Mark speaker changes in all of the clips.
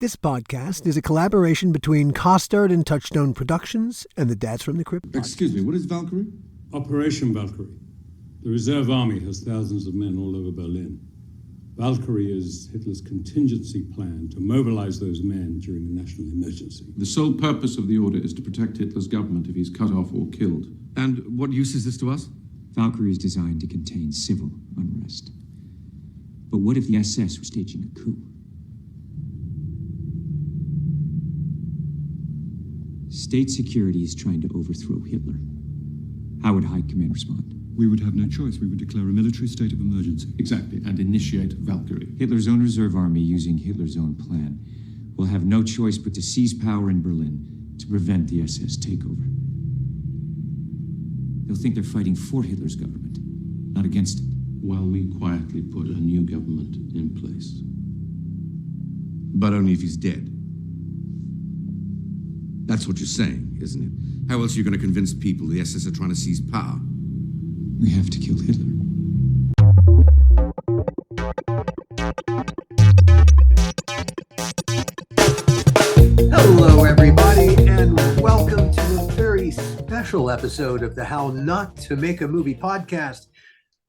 Speaker 1: This podcast is a collaboration between Costard and Touchstone Productions and the Dads from the Crypt podcast.
Speaker 2: Excuse me, what is Valkyrie?
Speaker 3: Operation Valkyrie. The reserve army has thousands of men all over Berlin. Valkyrie is Hitler's contingency plan to mobilize those men during a national emergency.
Speaker 2: The sole purpose of the order is to protect Hitler's government if he's cut off or killed.
Speaker 4: And what use is this to us?
Speaker 5: Valkyrie is designed to contain civil unrest. But what if the SS were staging a coup? State security is trying to overthrow Hitler. How would High Command respond?
Speaker 6: We would have no choice. We would declare a military state of emergency.
Speaker 2: Exactly, and initiate Valkyrie.
Speaker 5: Hitler's own reserve army, using Hitler's own plan, will have no choice but to seize power in Berlin to prevent the SS takeover. They'll think they're fighting for Hitler's government, not against it.
Speaker 2: While we quietly put a new government in place.
Speaker 4: But only if he's dead. That's what you're saying, isn't it? How else are you going to convince people the SS are trying to seize power?
Speaker 5: We have to kill Hitler.
Speaker 1: Hello, everybody, and welcome to a very special episode of the How Not to Make a Movie podcast.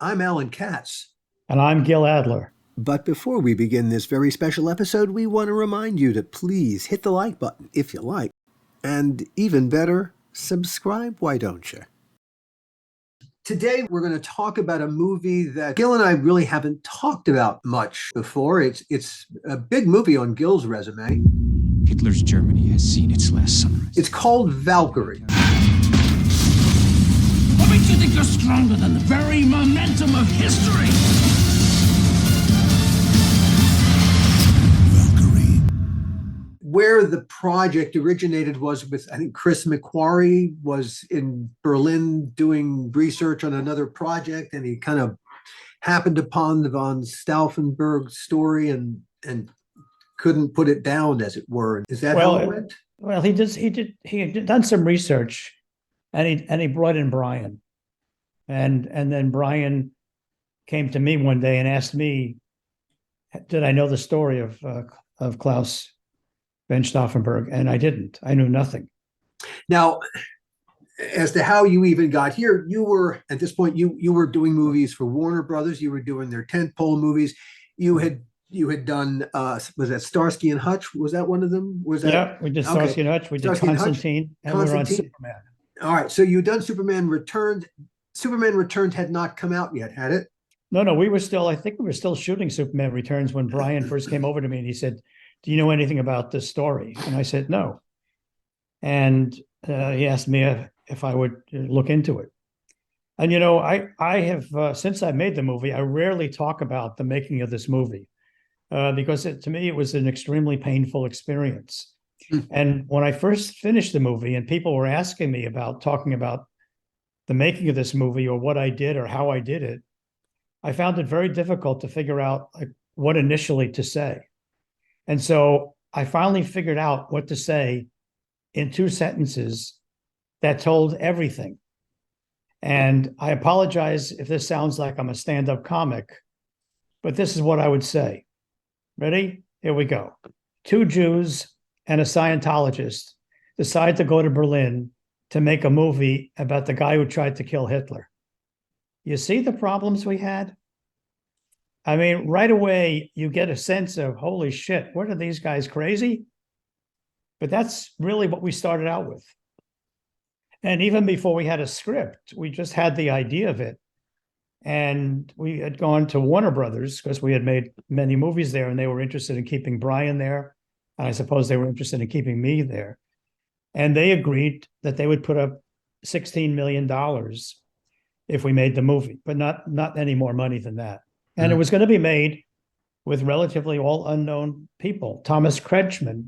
Speaker 1: I'm Alan Katz.
Speaker 7: And I'm Gil Adler.
Speaker 1: But before we begin this very special episode, we want to remind you to please hit the like button if you like. And even better, subscribe, why don't you? Today, we're going to talk about a movie that Gil and I really haven't talked about much before. It's a big movie on Gil's resume.
Speaker 5: Hitler's Germany has seen its last sunrise.
Speaker 1: It's called Valkyrie.
Speaker 8: What makes you think you're stronger than the very momentum of history?
Speaker 1: Where the project originated was with, I think, Chris McQuarrie was in Berlin doing research on another project, and he kind of happened upon the von Stauffenberg story and couldn't put it down, as it were. Is that how it went?
Speaker 7: Well, he had done some research, and he brought in Bryan, and then Bryan came to me one day and asked me, did I know the story of Claus von Stauffenberg? And I didn't. I knew nothing.
Speaker 1: Now, as to how you even got here, you were, at this point, you were doing movies for Warner Brothers. You were doing their tentpole movies. You had done, was that Starsky and Hutch? Was that one of them? Was that?
Speaker 7: Yeah, we did Starsky and Hutch. We did Constantine, and we were on Superman.
Speaker 1: All right. So you'd done Superman Returned. Superman Returned had not come out yet, had it?
Speaker 7: No, I think we were still shooting Superman Returns when Bryan first came over to me and he said, do you know anything about this story? And I said, no. And he asked me if I would look into it. And, I have, since I made the movie, I rarely talk about the making of this movie because to me, it was an extremely painful experience. And when I first finished the movie and people were asking me about talking about the making of this movie or what I did or how I did it, I found it very difficult to figure out what initially to say. And so I finally figured out what to say in 2 sentences that told everything. And I apologize if this sounds like I'm a stand-up comic, but this is what I would say. Ready? Here we go. 2 Jews and a Scientologist decide to go to Berlin to make a movie about the guy who tried to kill Hitler. You see the problems we had? I mean, right away, you get a sense of, holy shit, what are these guys, crazy? But that's really what we started out with. And even before we had a script, we just had the idea of it. And we had gone to Warner Brothers because we had made many movies there and they were interested in keeping Bryan there. And I suppose they were interested in keeping me there. And they agreed that they would put up $16 million if we made the movie, but not any more money than that. And it was going to be made with relatively all unknown people. Thomas Kretschmann,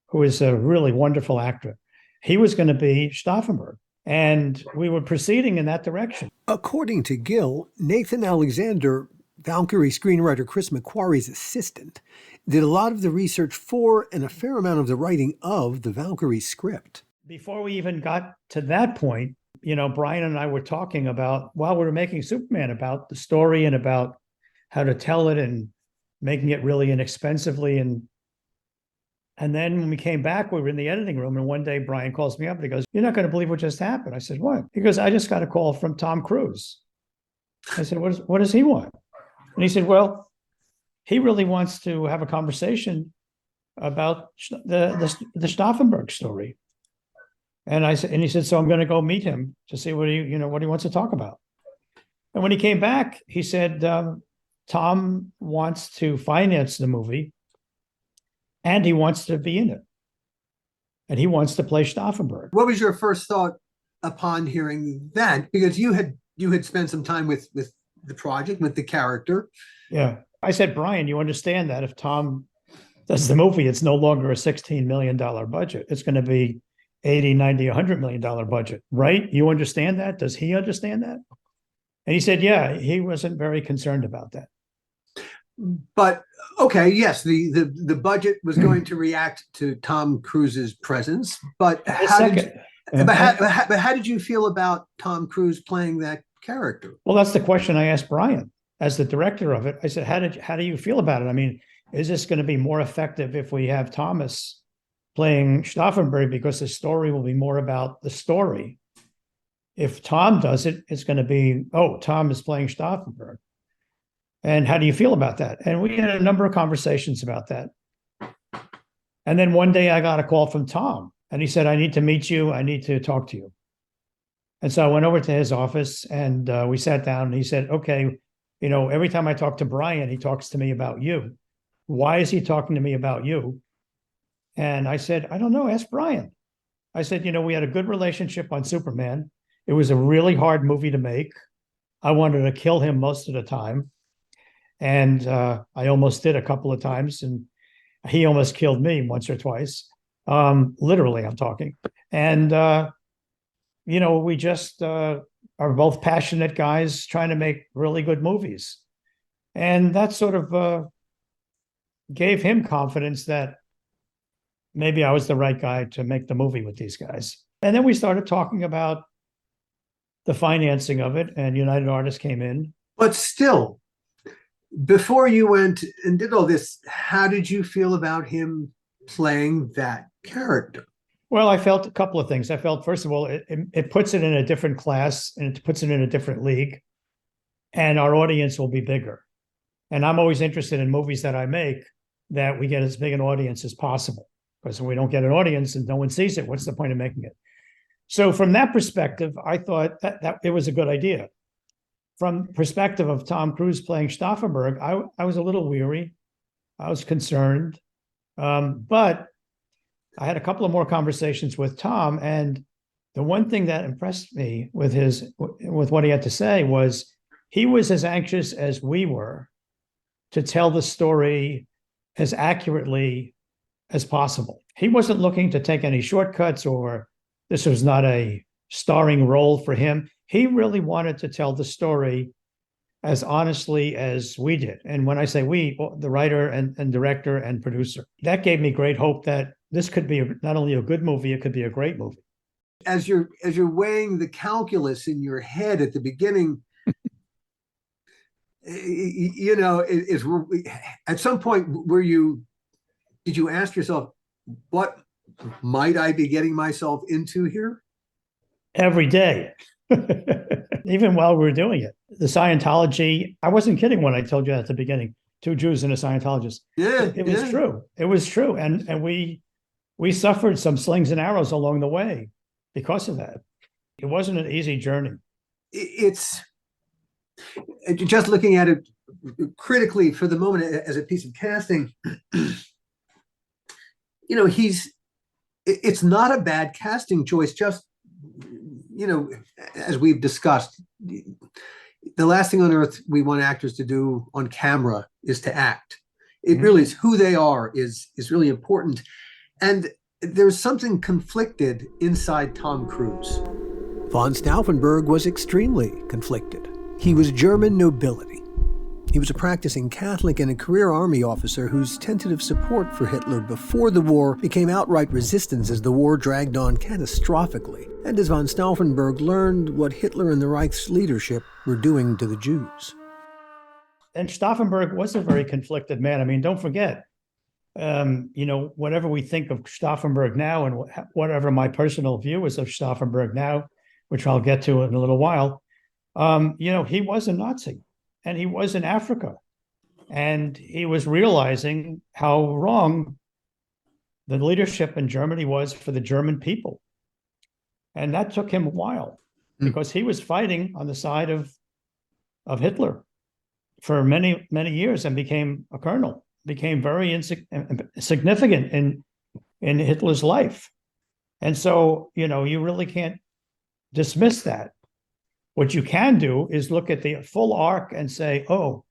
Speaker 7: who is a really wonderful actor, he was going to be Stauffenberg. And we were proceeding in that direction.
Speaker 1: According to Gil, Nathan Alexander, Valkyrie screenwriter Chris McQuarrie's assistant, did a lot of the research for and a fair amount of the writing of the Valkyrie script.
Speaker 7: Before we even got to that point, Bryan and I were talking about, while we were making Superman, about the story and about how to tell it and making it really inexpensively. And And then when we came back, we were in the editing room, and one day Bryan calls me up and he goes, "You're not going to believe what just happened." I said, "What?" He goes, "I just got a call from Tom Cruise." I said, what does he want?" And he said, "Well, he really wants to have a conversation about the Stauffenberg story." And he said, "So I'm going to go meet him to see what he wants to talk about." And when he came back, he said, Tom wants to finance the movie, and he wants to be in it, and he wants to play Stauffenberg.
Speaker 1: What was your first thought upon hearing that? Because you had spent some time with the project, with the character.
Speaker 7: Yeah. I said, "Bryan, you understand that if Tom does the movie, it's no longer a $16 million budget. It's going to be 80, 90, $100 million budget, right? You understand that? Does he understand that?" And he said, yeah, he wasn't very concerned about that.
Speaker 1: But okay, yes, the budget was going to react to Tom Cruise's presence, but how did you feel about Tom Cruise playing that character?
Speaker 7: Well, that's the question I asked Bryan as the director of it. I said, how do you feel about it? I mean, is this going to be more effective if we have Thomas playing Stauffenberg, because the story will be more about the story? If Tom does it, it's going to be, oh, Tom is playing Stauffenberg. And how do you feel about that? And we had a number of conversations about that. And then one day I got a call from Tom, and he said, "I need to meet you. I need to talk to you." And so I went over to his office, and we sat down, and he said, "Okay, every time I talk to Bryan, he talks to me about you. Why is he talking to me about you?" And I said, "I don't know. Ask Bryan." I said, "We had a good relationship on Superman. It was a really hard movie to make. I wanted to kill him most of the time. And I almost did a couple of times, and he almost killed me once or twice. Literally, I'm talking. And, we just are both passionate guys trying to make really good movies." And that sort of gave him confidence that maybe I was the right guy to make the movie with these guys. And then we started talking about the financing of it, and United Artists came in.
Speaker 1: But still, before you went and did all this, how did you feel about him playing that character?
Speaker 7: Well, I felt a couple of things. I felt, first of all, it puts it in a different class, and it puts it in a different league, and our audience will be bigger. And I'm always interested in movies that I make that we get as big an audience as possible, because if we don't get an audience and no one sees it, what's the point of making it? So from that perspective, I thought that it was a good idea. From the perspective of Tom Cruise playing Stauffenberg, I was a little weary. I was concerned. But I had a couple of more conversations with Tom, and the one thing that impressed me with what he had to say was he was as anxious as we were to tell the story as accurately as possible. He wasn't looking to take any shortcuts, or this was not a starring role for him. He really wanted to tell the story as honestly as we did. And when I say we, the writer and director and producer, that gave me great hope that this could be not only a good movie, it could be a great movie.
Speaker 1: As you're weighing the calculus in your head at the beginning, at some point did you ask yourself, what might I be getting myself into here?
Speaker 7: Every day. Even while we were doing it. The Scientology, I wasn't kidding when I told you at the beginning, 2 Jews and a Scientologist.
Speaker 1: Yeah,
Speaker 7: it was true. It was true. And we suffered some slings and arrows along the way because of that. It wasn't an easy journey.
Speaker 1: It's just looking at it critically for the moment as a piece of casting. It's not a bad casting choice. Just, as we've discussed, the last thing on earth we want actors to do on camera is to act. It really is who they are is really important. And there's something conflicted inside Tom Cruise. Von Stauffenberg was extremely conflicted. He was German nobility. He was a practicing Catholic and a career army officer whose tentative support for Hitler before the war became outright resistance as the war dragged on catastrophically, and as von Stauffenberg learned what Hitler and the Reich's leadership were doing to the Jews.
Speaker 7: And Stauffenberg was a very conflicted man. I mean, don't forget, whatever we think of Stauffenberg now and whatever my personal view is of Stauffenberg now, which I'll get to in a little while, he was a Nazi and he was in Africa. And he was realizing how wrong the leadership in Germany was for the German people. And that took him a while because he was fighting on the side of Hitler for many, many years and became a colonel, became very significant in Hitler's life. And so, you really can't dismiss that. What you can do is look at the full arc and say, oh,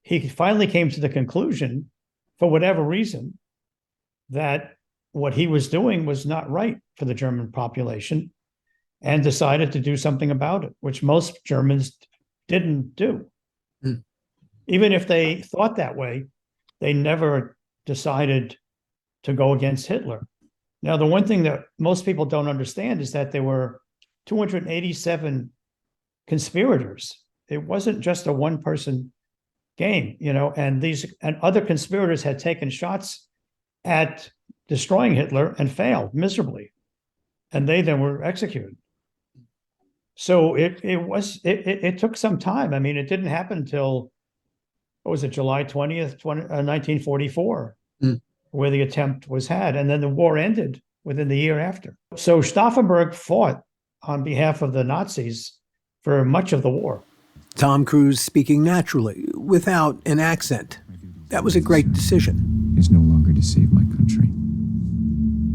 Speaker 7: he finally came to the conclusion, for whatever reason, that what he was doing was not right for the German population and decided to do something about it, which most Germans didn't do. Even if they thought that way, they never decided to go against Hitler. Now, the one thing that most people don't understand is that there were 287 conspirators. It wasn't just a one-person game, and other conspirators had taken shots at destroying Hitler and failed miserably, and they then were executed. So it took some time. I mean, it didn't happen until, what was it, July 20th, 1944, where the attempt was had, and then the war ended within the year after. So Stauffenberg fought on behalf of the Nazis for much of the war.
Speaker 1: Tom Cruise speaking naturally, without an accent. That was a great decision.
Speaker 5: Is no longer to save my country,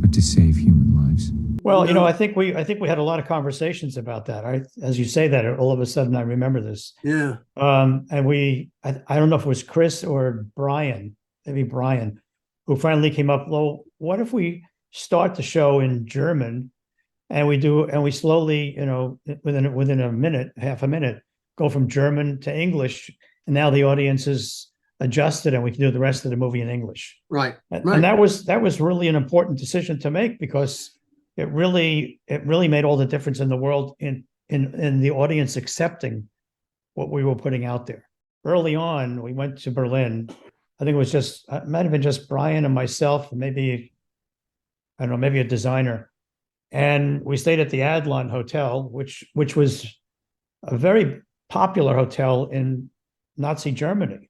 Speaker 5: but to save human lives.
Speaker 7: Well, I think we had a lot of conversations about that. As you say that, all of a sudden I remember this.
Speaker 1: Yeah.
Speaker 7: And I don't know if it was Chris or Brian, maybe Brian, who finally came up, well, what if we start the show in German and we slowly, within a minute, half a minute, go from German to English, and now the audience is adjusted and we can do the rest of the movie in English.
Speaker 1: Right.
Speaker 7: And that was really an important decision to make, because it really made all the difference in the world in the audience accepting what we were putting out there. Early on, we went to Berlin. I think it might have been just Brian and myself, maybe, I don't know, maybe a designer. And we stayed at the Adlon Hotel, which was a very popular hotel in Nazi Germany.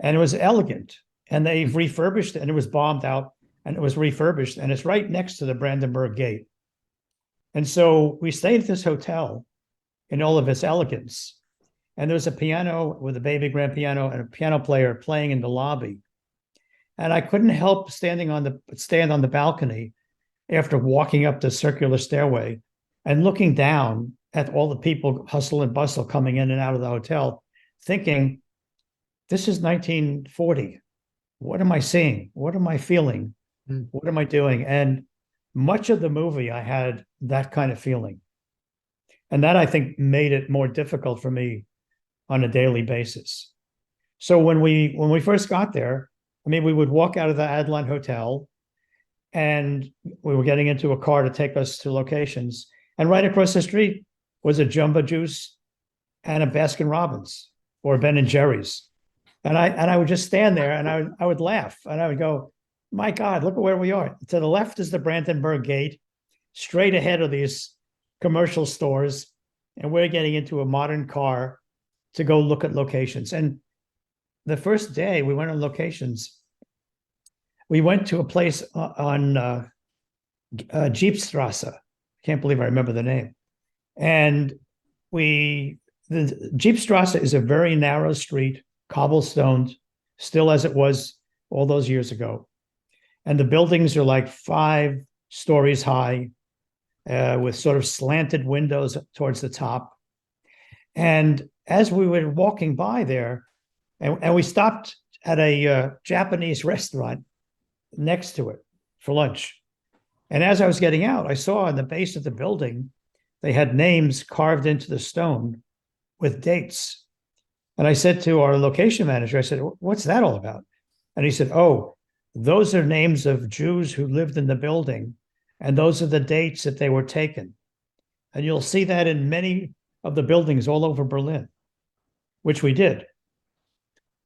Speaker 7: And it was elegant. And they refurbished it, and it was bombed out, and it was refurbished, and it's right next to the Brandenburg Gate. And so we stayed at this hotel in all of its elegance. And there was a piano with a baby grand piano and a piano player playing in the lobby. And I couldn't help stand on the balcony after walking up the circular stairway and looking down at all the people, hustle and bustle, coming in and out of the hotel, thinking, this is 1940. What am I seeing? What am I feeling? What am I doing? And much of the movie, I had that kind of feeling. And that, I think, made it more difficult for me on a daily basis. So when we first got there, we would walk out of the Adlon Hotel, and we were getting into a car to take us to locations. And right across the street was a Jumbo Juice and a Baskin Robbins or Ben and Jerry's. And I would just stand there and I would laugh, and I would go, my God, look at where we are. To the left is the Brandenburg Gate. Straight ahead are these commercial stores, and we're getting into a modern car to go look at locations. And the first day we went on locations, we went to a place on Jeepstrasse. I can't believe I remember the name. And the Jeepstrasse is a very narrow street, cobblestoned, still as it was all those years ago. And the buildings are like 5 stories high, with sort of slanted windows towards the top. And as we were walking by there, and we stopped at a Japanese restaurant next to it for lunch. And as I was getting out, I saw on the base of the building, they had names carved into the stone with dates. And I said to our location manager, I said, what's that all about? And he said, oh, those are names of Jews who lived in the building, and those are the dates that they were taken. And you'll see that in many of the buildings all over Berlin, which we did.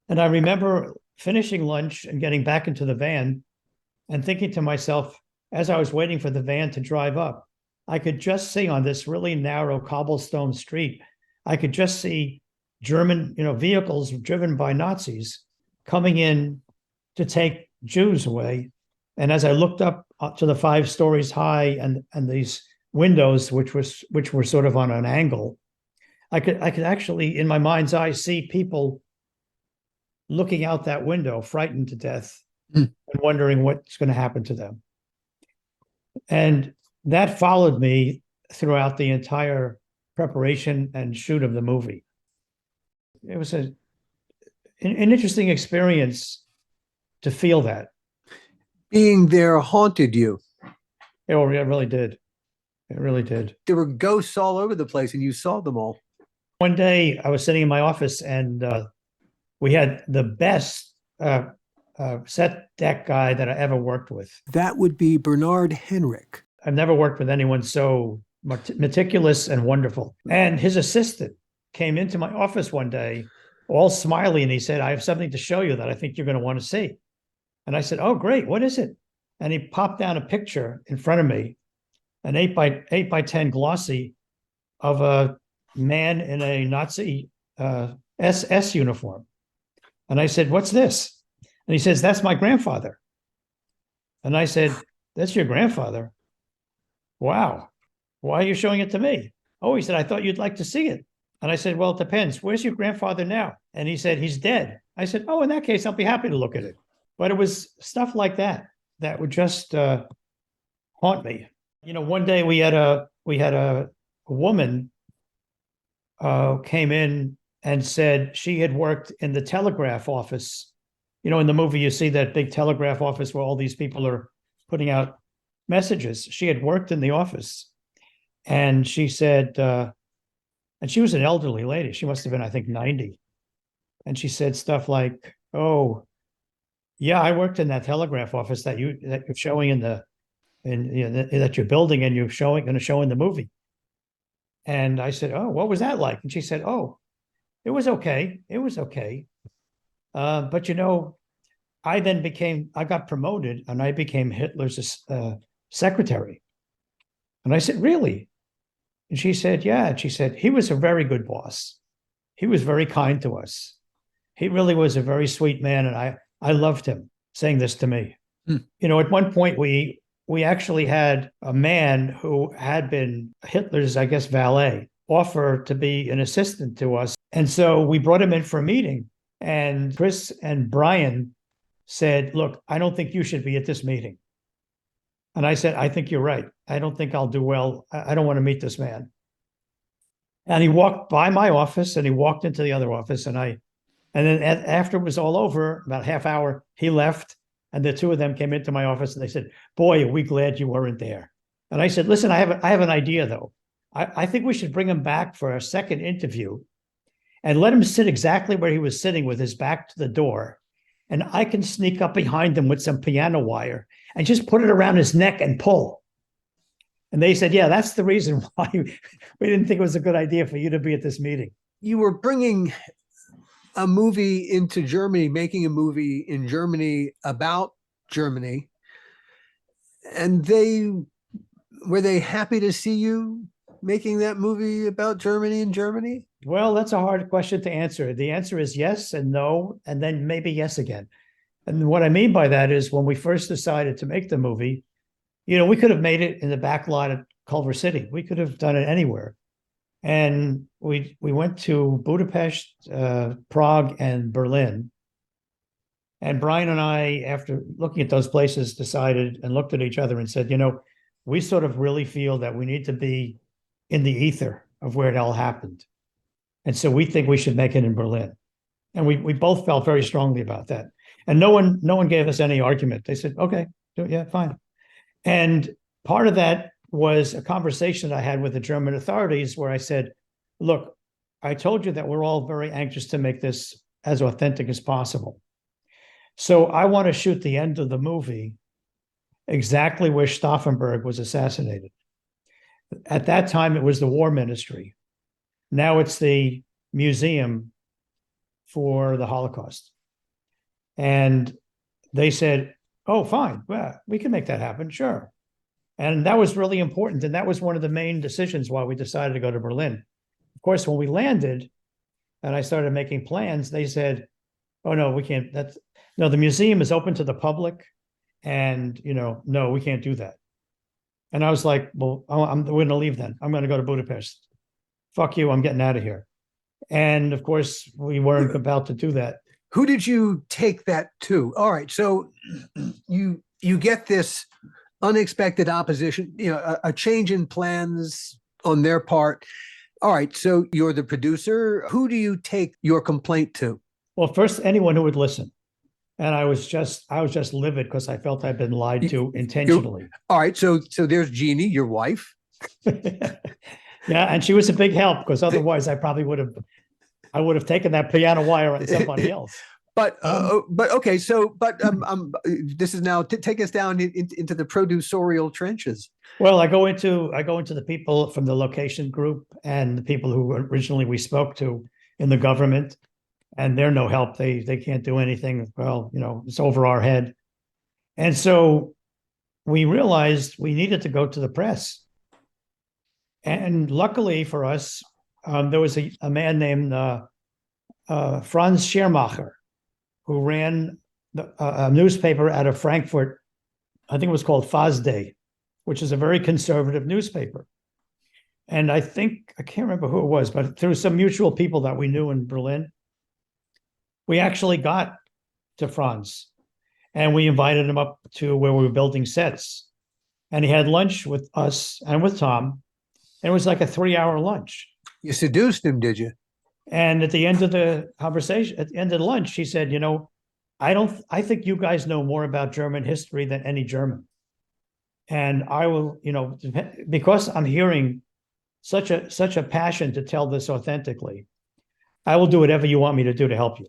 Speaker 7: And I remember finishing lunch and getting back into the van and thinking to myself, as I was waiting for the van to drive up, I could just see on this really narrow cobblestone street, I could just see German, vehicles driven by Nazis coming in to take Jews away. And as I looked up to the 5 stories high and these windows, which were sort of on an angle, I could actually, in my mind's eye, see people looking out that window, frightened to death, and wondering what's going to happen to them. And that followed me throughout the entire preparation and shoot of the movie. It was an interesting experience to feel that.
Speaker 1: Being there haunted you.
Speaker 7: It really did. It really did.
Speaker 1: There were ghosts all over the place, and you saw them all.
Speaker 7: One day I was sitting in my office, and we had the best set deck guy that I ever worked with.
Speaker 1: That would be Bernard Henrik.
Speaker 7: I've never worked with anyone so meticulous and wonderful. And his assistant came into my office one day, all smiley, and he said, "I have something to show you that I think you're going to want to see." And I said, "Oh, great. What is it?" And he popped down a picture in front of me, an 8x10 glossy of a man in a Nazi SS uniform. And I said, "What's this?" And he says, "That's my grandfather." And I said, "That's your grandfather? Wow. Why are you showing it to me?" "Oh," he said, "I thought you'd like to see it." And I said, "Well, it depends. Where's your grandfather now?" And he said, "He's dead." I said, "Oh, in that case, I'll be happy to look at it." But it was stuff like that would just haunt me. One day we had a woman came in and said she had worked in the telegraph office. In the movie, you see that big telegraph office where all these people are putting out messages. She had worked in the office, and she said, and she was an elderly lady. She must have been, I think, 90. And she said stuff like, "Oh, yeah, I worked in that telegraph office that you're showing that you're building and you're going to show in the movie." And I said, "Oh, what was that like?" And she said, "Oh, it was okay. It was okay. But I got promoted and I became Hitler's secretary." And I said, "Really?" And she said, "Yeah." And she said, "He was a very good boss. He was very kind to us. He really was a very sweet man. And I loved him," saying this to me. At one point we actually had a man who had been Hitler's, I guess, valet offer to be an assistant to us. And so we brought him in for a meeting, and Chris and Brian said, "Look, I don't think you should be at this meeting." And I said, "I think you're right. I don't think I'll do well. I don't want to meet this man." And he walked by my office and he walked into the other office, and then after it was all over, about a half hour, he left. And the two of them came into my office and they said, "Boy, are we glad you weren't there." And I said, "Listen, I have an idea though. I think we should bring him back for a second interview and let him sit exactly where he was sitting with his back to the door. And I can sneak up behind him with some piano wire and just put it around his neck and pull." And they said, "Yeah, that's the reason why we didn't think it was a good idea for you to be at this meeting."
Speaker 1: You were bringing a movie into Germany, making a movie in Germany about Germany. And were they happy to see you making that movie about Germany in Germany?
Speaker 7: Well, that's a hard question to answer. The answer is yes and no, and then maybe yes again. And what I mean by that is when we first decided to make the movie, we could have made it in the back lot at Culver City. We could have done it anywhere. And we went to Budapest, Prague, and Berlin. And Brian and I, after looking at those places, decided and looked at each other and said, we sort of really feel that we need to be in the ether of where it all happened. And so we think we should make it in Berlin. And we both felt very strongly about that. And no one gave us any argument. They said, "Okay, yeah, fine." And part of that was a conversation I had with the German authorities where I said, "Look, I told you that we're all very anxious to make this as authentic as possible. So I want to shoot the end of the movie exactly where Stauffenberg was assassinated. At that time, it was the War Ministry. Now it's the Museum for the Holocaust. And they said, oh, fine, well, we can make that happen, sure. And that was really important. And that was one of the main decisions why we decided to go to Berlin. Of course, when we landed and I started making plans, they said, oh, no, we can't. No, the museum is open to the public. And, no, we can't do that. And I was like, well, we're going to leave then. I'm going to go to Budapest. Fuck you. I'm getting out of here. And of course, we weren't about to do that.
Speaker 1: Who did you take that to? All right. So you get this unexpected opposition, a change in plans on their part. All right. So you're the producer. Who do you take your complaint to?
Speaker 7: Well, first, anyone who would listen. And I was just livid because I felt I'd been lied to intentionally.
Speaker 1: All right. So there's Jeannie, your wife.
Speaker 7: Yeah. And she was a big help because otherwise I probably would have taken that piano wire on somebody else.
Speaker 1: But okay. So, this is now to take us down into the producerial trenches.
Speaker 7: Well, I go into the people from the location group and the people who originally we spoke to in the government, and they're no help. They can't do anything. Well, it's over our head. And so we realized we needed to go to the press. And luckily for us, there was a man named Franz Schirmacher, who ran a newspaper out of Frankfurt. I think it was called Fasde, which is a very conservative newspaper. And I can't remember who it was, but through some mutual people that we knew in Berlin, we actually got to Franz and we invited him up to where we were building sets. And he had lunch with us and with Tom. And it was like a 3-hour lunch.
Speaker 1: You seduced him, did you?
Speaker 7: And at the end of the conversation, at the end of lunch, he said, I think you guys know more about German history than any German. And I will, because I'm hearing such a passion to tell this authentically, I will do whatever you want me to do to help you.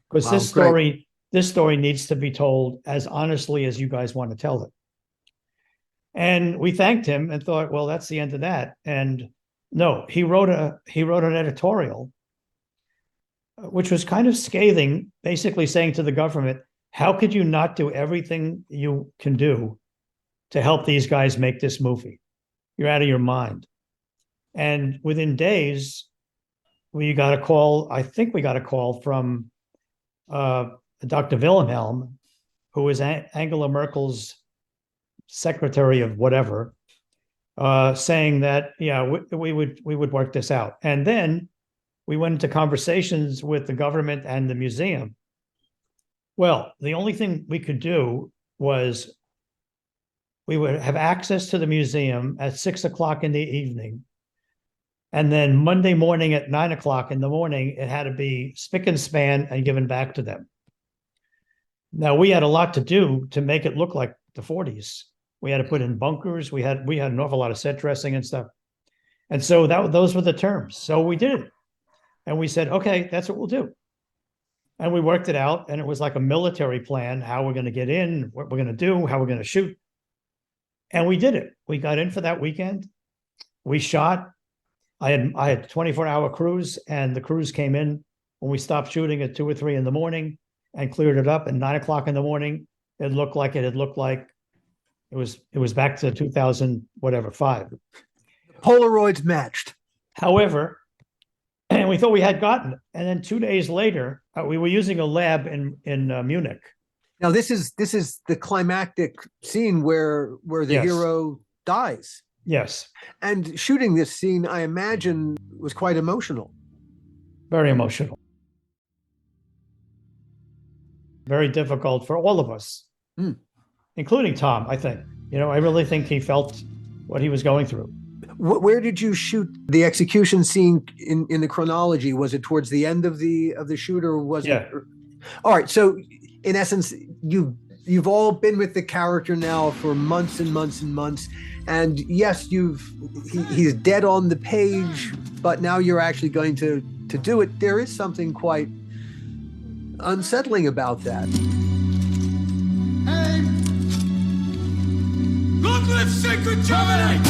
Speaker 7: Because this story needs to be told as honestly as you guys want to tell it. And we thanked him and thought, well, that's the end of that. And no, he wrote an editorial, which was kind of scathing, basically saying to the government, how could you not do everything you can do to help these guys make this movie? You're out of your mind. And within days, we got a call. I think we got a call from Dr. Wilhelm, who was Angela Merkel's secretary of whatever, saying that, we would work this out. And then we went into conversations with the government and the museum. Well, the only thing we could do was we would have access to the museum at 6:00 in the evening. And then Monday morning at 9:00 in the morning, it had to be spick and span and given back to them. Now, we had a lot to do to make it look like the 40s. We had to put in bunkers. We had an awful lot of set dressing and stuff. And so those were the terms. So we did it. And we said, okay, that's what we'll do. And we worked it out. And it was like a military plan, how we're going to get in, what we're going to do, how we're going to shoot. And we did it. We got in for that weekend. We shot. I had 24-hour crews, and the crews came in when we stopped shooting at 2 or 3 in the morning and cleared it up. At 9:00 in the morning, it looked like it was back to 2005.
Speaker 1: Polaroids matched.
Speaker 7: However, and we thought we had gotten it. And then 2 days later, we were using a lab in Munich.
Speaker 1: Now this is the climactic scene where the
Speaker 7: Yes.
Speaker 1: hero dies.
Speaker 7: Yes,
Speaker 1: And shooting this scene, I imagine, was quite emotional.
Speaker 7: very emotional. Very difficult for all of us, including Tom, I think. I really think he felt what he was going through.
Speaker 1: Where did you shoot the execution scene in the chronology? Was it towards the end of the shoot, or was it? All right. So, in essence, you've all been with the character now for months and months and months, and yes, he's dead on the page, but now you're actually going to do it. There is something quite unsettling about that.
Speaker 8: Hey! Long live sacred Germany!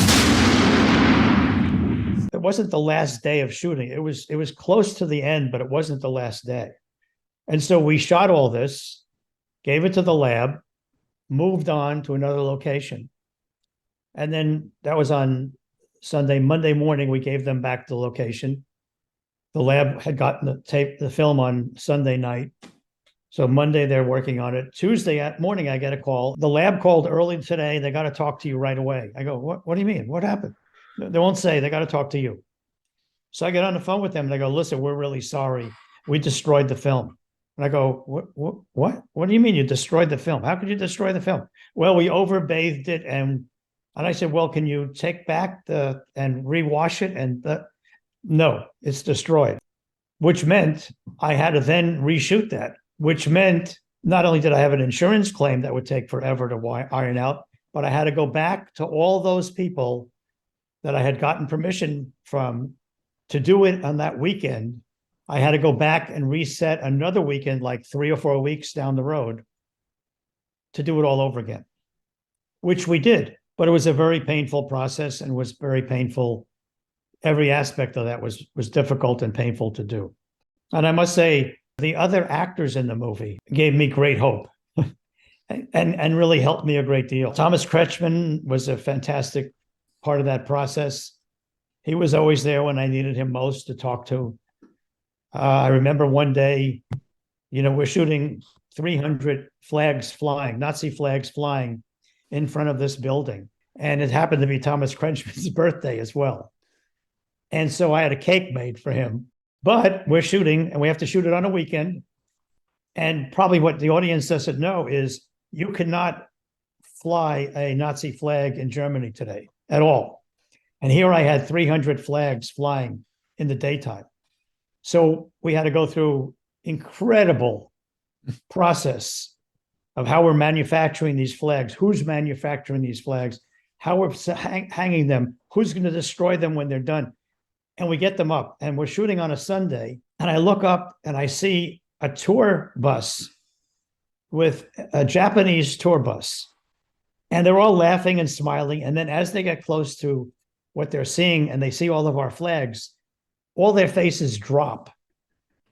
Speaker 7: It wasn't the last day of shooting. It was close to the end, but it wasn't the last day. And so we shot all this, gave it to the lab, moved on to another location. And then that was on Sunday. Monday morning, we gave them back the location. The lab had gotten the film on Sunday night. So Monday, they're working on it. Tuesday morning, I get a call. The lab called early today. They got to talk to you right away. I go, what do you mean? What happened? They won't say. They got to talk to you. So I get on the phone with them. And they go, listen, we're really sorry. We destroyed the film. And I go, what? What do you mean you destroyed the film? How could you destroy the film? Well, we overbathed it. And I said, well, can you take back and rewash it? And no, it's destroyed, which meant I had to then reshoot that, which meant not only did I have an insurance claim that would take forever to iron out, but I had to go back to all those people that I had gotten permission from to do it on that weekend. I had to go back and reset another weekend, like 3 or 4 weeks down the road, to do it all over again, which we did. But it was a very painful process and was very painful. Every aspect of that was difficult and painful to do. And I must say, the other actors in the movie gave me great hope and really helped me a great deal. Thomas Kretschmann was a fantastic part of that process. He was always there when I needed him most to talk to. I remember one day, we're shooting 300 flags flying, Nazi flags flying in front of this building. And it happened to be Thomas Kretschmann's birthday as well. And so I had a cake made for him. But we're shooting, and we have to shoot it on a weekend. And probably what the audience doesn't know is you cannot fly a Nazi flag in Germany today at all. And here I had 300 flags flying in the daytime. So we had to go through incredible process of how we're manufacturing these flags, who's manufacturing these flags, how we're hanging them, who's going to destroy them when they're done. And we get them up, and we're shooting on a Sunday. And I look up and I see a tour bus with a Japanese tour bus. And they're all laughing and smiling. And then as they get close to what they're seeing and they see all of our flags, all their faces drop.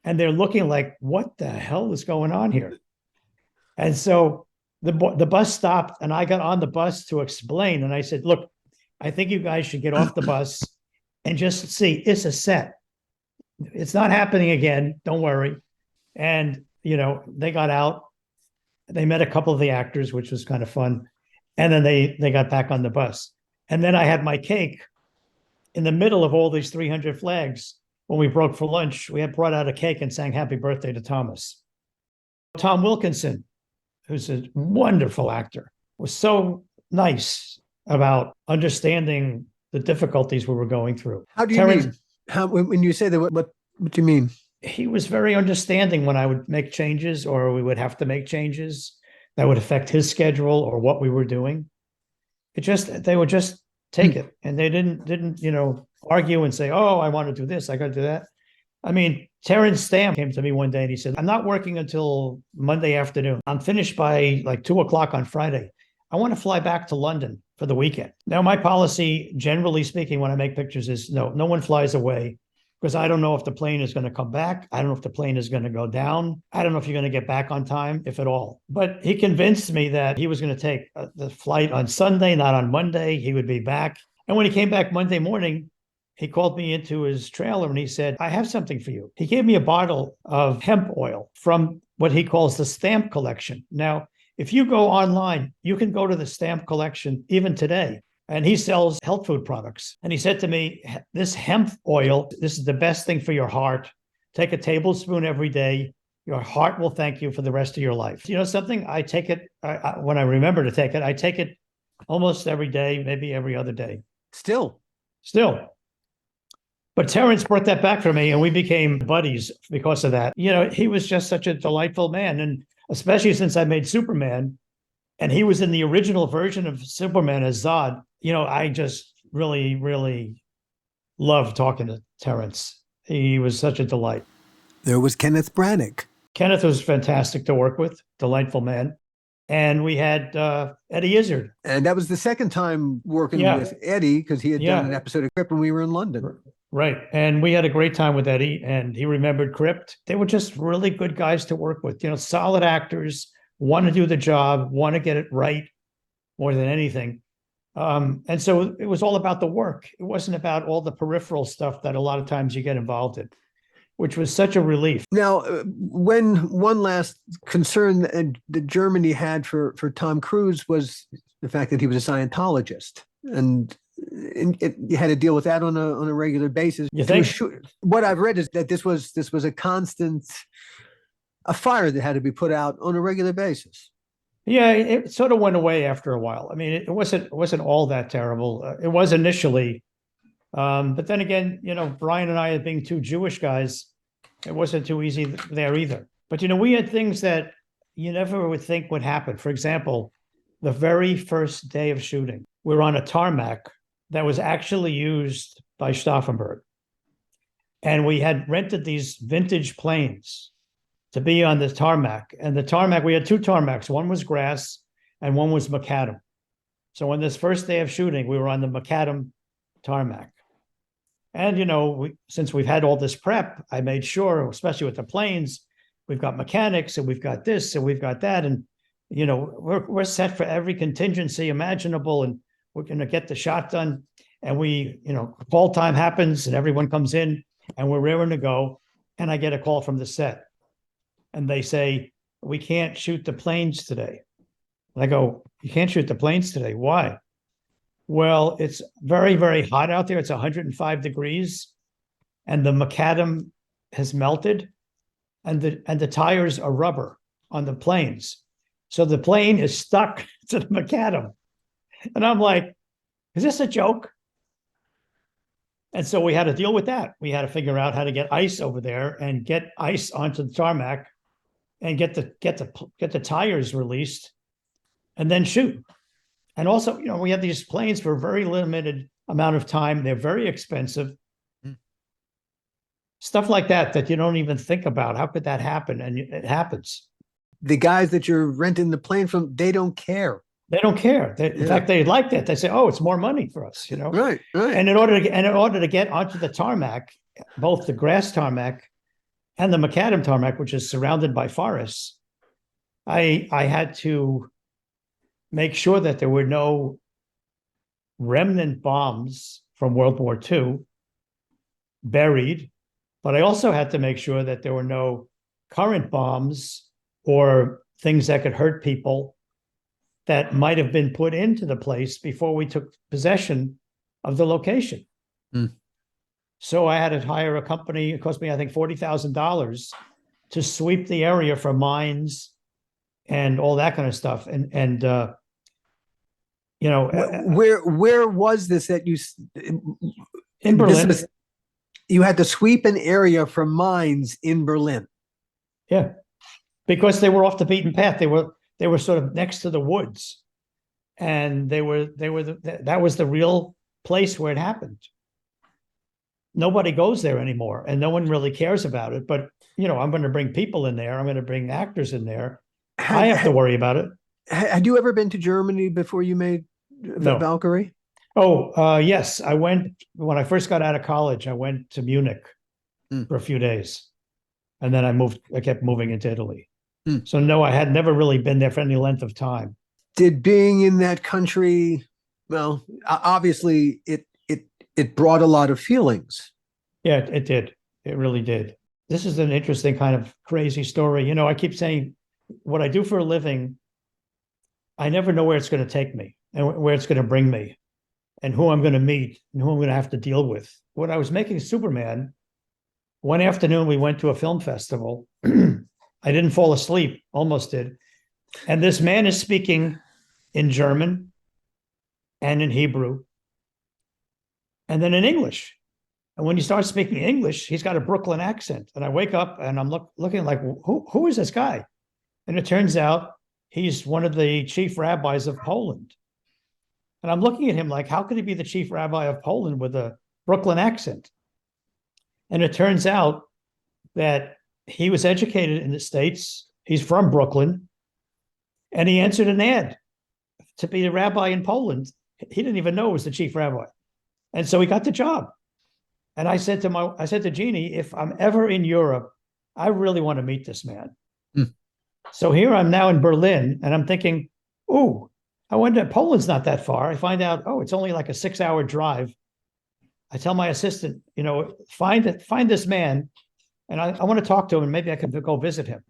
Speaker 7: And they're looking like, what the hell is going on here? And so the bus stopped, and I got on the bus to explain. And I said, look, I think you guys should get off the bus and just see, it's a set. It's not happening again. Don't worry. And, they got out. They met a couple of the actors, which was kind of fun. And then they got back on the bus. And then I had my cake in the middle of all these 300 flags. When we broke for lunch, we had brought out a cake and sang happy birthday to Thomas. Tom Wilkinson, who's a wonderful actor, was so nice about understanding the difficulties we were going through.
Speaker 1: How do you mean? When you say that, what do you mean?
Speaker 7: He was very understanding when I would make changes or we would have to make changes that would affect his schedule or what we were doing. They would just take it, and they didn't argue and say, oh, I want to do this, I got to do that. I mean, Terrence Stamp came to me one day and he said, I'm not working until Monday afternoon. I'm finished by like 2:00 on Friday. I want to fly back to London for the weekend. Now, my policy, generally speaking, when I make pictures is no one flies away, because I don't know if the plane is going to come back. I don't know if the plane is going to go down. I don't know if you're going to get back on time, if at all. But he convinced me that he was going to take the flight on Sunday, not on Monday. He would be back. And when he came back Monday morning, he called me into his trailer and he said, I have something for you. He gave me a bottle of hemp oil from what he calls the stamp collection. Now, if you go online, you can go to the stamp collection even today. And he sells health food products. And he said to me, this hemp oil, this is the best thing for your heart. Take a tablespoon every day. Your heart will thank you for the rest of your life. You know something? I take it, when I remember to take it, I take it almost every day, maybe every other day.
Speaker 1: Still.
Speaker 7: But Terrence brought that back for me, and we became buddies because of that. He was just such a delightful man. And especially since I made Superman, and he was in the original version of Superman as Zod, I just really, really loved talking to Terrence. He was such a delight.
Speaker 1: There was Kenneth Branagh.
Speaker 7: Kenneth was fantastic to work with, delightful man. And we had Eddie Izzard.
Speaker 1: And that was the second time working with Eddie, because he had done an episode of Crypt when we were in London.
Speaker 7: Right. And we had a great time with Eddie, and he remembered Crypt. They were just really good guys to work with, solid actors want to do the job, want to get it right more than anything. And so it was all about the work. It wasn't about all the peripheral stuff that a lot of times you get involved in, which was such a relief.
Speaker 1: Now, when one last concern that Germany had for Tom Cruise was the fact that he was a Scientologist, and you had to deal with that on a regular basis.
Speaker 7: You think?
Speaker 1: What I've read is that this was a constant, a fire that had to be put out on a regular basis.
Speaker 7: Yeah, it sort of went away after a while. I mean, it wasn't all that terrible. It was initially, but then again, Bryan and I, being two Jewish guys, it wasn't too easy there either. But we had things that you never would think would happen. For example, the very first day of shooting, we were on a tarmac that was actually used by Stauffenberg, and we had rented these vintage planes to be on the tarmac. And the tarmac, we had two tarmacs. One was grass and one was macadam. So on this first day of shooting, we were on the macadam tarmac. And, since we've had all this prep, I made sure, especially with the planes, we've got mechanics and we've got this and we've got that. And, we're set for every contingency imaginable, and we're going to get the shot done. And we, call time happens and everyone comes in and we're raring to go. And I get a call from the set. And they say, we can't shoot the planes today. And I go, you can't shoot the planes today. Why? Well, it's very, very hot out there. It's 105 degrees. And the macadam has melted. And the tires are rubber on the planes. So the plane is stuck to the macadam. And I'm like, is this a joke? And so we had to deal with that. We had to figure out how to get ice over there and get ice onto the tarmac and get the tires released and then shoot. And also, we have these planes for a very limited amount of time. They're very expensive. Stuff like that you don't even think about. How could that happen? And it happens.
Speaker 1: The guys that you're renting the plane from, they don't care.
Speaker 7: They don't care. In fact, they like that. They say, "Oh, it's more money for us,"
Speaker 1: Right.
Speaker 7: And in order to get onto the tarmac, both the grass tarmac and the macadam tarmac, which is surrounded by forests, I had to make sure that there were no remnant bombs from World War II buried, but I also had to make sure that there were no current bombs or things that could hurt people that might have been put into the place before we took possession of the location. So I had to hire a company. It cost me, I think, $40,000 to sweep the area for mines and all that kind of stuff.
Speaker 1: Where was this that you
Speaker 7: in Berlin?
Speaker 1: You had to sweep an area for mines in Berlin.
Speaker 7: Yeah, because they were off the beaten path. They were sort of next to the woods, and that was the real place where it happened. Nobody goes there anymore, and no one really cares about it. But I'm going to bring people in there. I'm going to bring actors in there. I have to worry about it.
Speaker 1: Had you ever been to Germany before you made Valkyrie?
Speaker 7: Oh, yes. I went when I first got out of college. I went to Munich for a few days, and then I kept moving into Italy. So no, I had never really been there for any length of time.
Speaker 1: Did being in that country, well, obviously it brought a lot of feelings.
Speaker 7: Yeah, it did. It really did. This is an interesting kind of crazy story. I keep saying what I do for a living, I never know where it's going to take me and where it's going to bring me and who I'm going to meet and who I'm going to have to deal with. When I was making Superman, one afternoon we went to a film festival. I didn't fall asleep, almost did. And this man is speaking in German and in Hebrew and then in English. And when he starts speaking English, he's got a Brooklyn accent. And I wake up and I'm looking like, who is this guy? And it turns out he's one of the chief rabbis of Poland. And I'm looking at him like, how could he be the chief rabbi of Poland with a Brooklyn accent? And it turns out that he was educated in the States. He's from Brooklyn. And he answered an ad to be a rabbi in Poland. He didn't even know it was the chief rabbi. And so he got the job. And I said to Jeannie, if I'm ever in Europe, I really want to meet this man. So here I'm now in Berlin, and I'm thinking, oh, I wonder, Poland's not that far. I find out, oh, it's only like a 6-hour drive. I tell my assistant, find this man, and I want to talk to him, and maybe I can go visit him.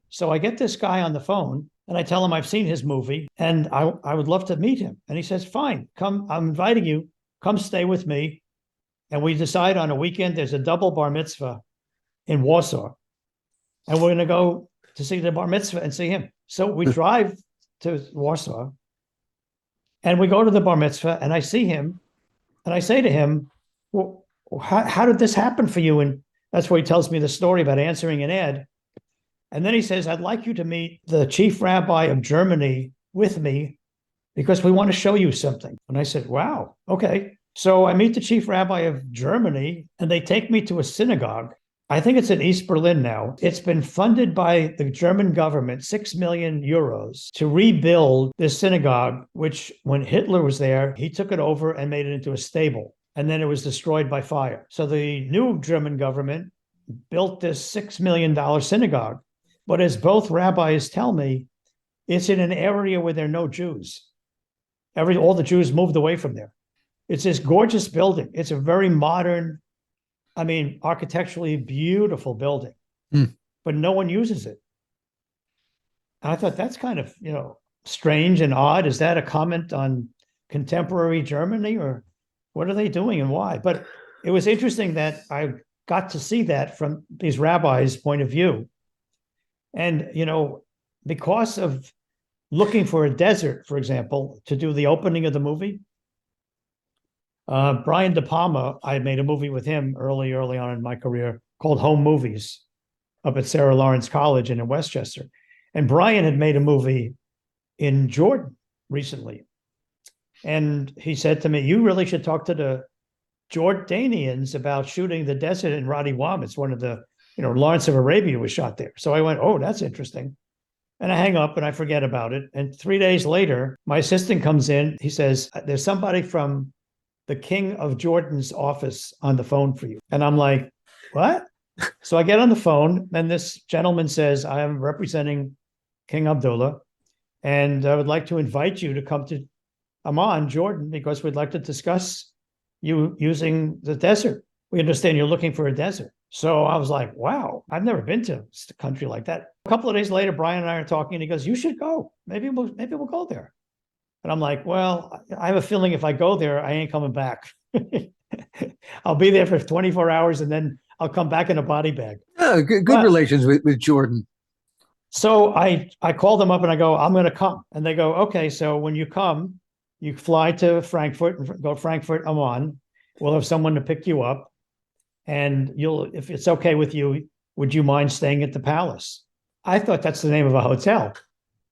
Speaker 7: So I get this guy on the phone, and I tell him I've seen his movie, and I would love to meet him. And he says, fine, come, I'm inviting you, come stay with me. And we decide on a weekend, there's a double bar mitzvah in Warsaw. And we're going to go to see the bar mitzvah and see him. So we drive to Warsaw, and we go to the bar mitzvah, and I see him, and I say to him, well, how did this happen for you? And that's where he tells me the story about answering an ad. And then he says, I'd like you to meet the chief rabbi of Germany with me because we want to show you something. And I said, wow, okay. So I meet the chief rabbi of Germany, and they take me to a synagogue. I think it's in East Berlin now. It's been funded by the German government, 6 million euros, to rebuild this synagogue, which when Hitler was there, he took it over and made it into a stable. And then it was destroyed by fire. So the new German government built this $6 million synagogue. But as both rabbis tell me, it's in an area where there are no Jews. All the Jews moved away from there. It's this gorgeous building. It's a very modern, architecturally beautiful building, but no one uses it. And I thought that's kind of, strange and odd. Is that a comment on contemporary Germany, or what are they doing and why? But it was interesting that I got to see that from these rabbis' point of view. And, because of looking for a desert, for example, to do the opening of the movie, Brian De Palma, I made a movie with him early on in my career called Home Movies up at Sarah Lawrence College and in Westchester. And Brian had made a movie in Jordan recently. And he said to me, you really should talk to the Jordanians about shooting the desert in Wadi Wam. It's one of the, Lawrence of Arabia was shot there. So I went, oh, that's interesting. And I hang up and I forget about it. And 3 days later, my assistant comes in. He says, there's somebody from the King of Jordan's office on the phone for you. And I'm like, what? So I get on the phone, and this gentleman says, I am representing King Abdullah, and I would like to invite you to come to Amman, Jordan, because we'd like to discuss you using the desert. We understand you're looking for a desert. So I was like, wow, I've never been to a country like that. A couple of days later, Brian and I are talking, and he goes, you should go. Maybe we'll go there. And I'm like, well, I have a feeling if I go there, I ain't coming back. I'll be there for 24 hours, and then I'll come back in a body bag.
Speaker 1: Oh, good relations with Jordan.
Speaker 7: So I called them up and I go, I'm going to come. And they go, okay, so when you come, you fly to Frankfurt and go Frankfurt, Amman. We'll have someone to pick you up. And if it's okay with you, would you mind staying at the Palace? I thought that's the name of a hotel.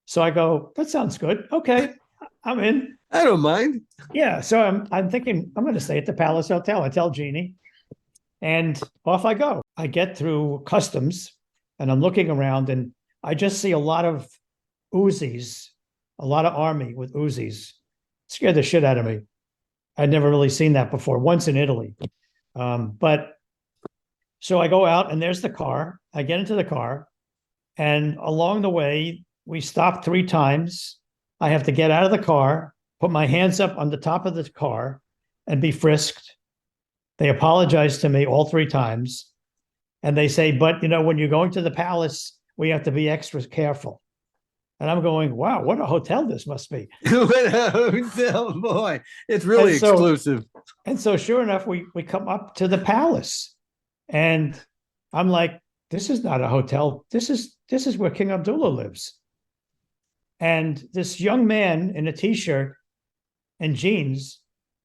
Speaker 7: So I go, that sounds good. Okay, I'm in.
Speaker 1: I don't mind.
Speaker 7: Yeah, so I'm thinking I'm going to stay at the Palace Hotel. I tell Jeannie, and off I go. I get through customs, and I'm looking around, and I just see a lot of Uzis, a lot of army with Uzis. Scared the shit out of me. I'd never really seen that before, once in Italy. But so I go out, and there's the car. I get into the car, and along the way, we stop 3 times. I have to get out of the car, put my hands up on the top of the car, and be frisked. They apologize to me all 3 times. And they say, but, when you're going to the palace, we have to be extra careful. And I'm going, wow, what a hotel this must be.
Speaker 1: What a hotel, boy. It's really exclusive.
Speaker 7: And so sure enough, we come up to the palace. And I'm like, this is not a hotel. This is where King Abdullah lives. And this young man in a T-shirt and jeans,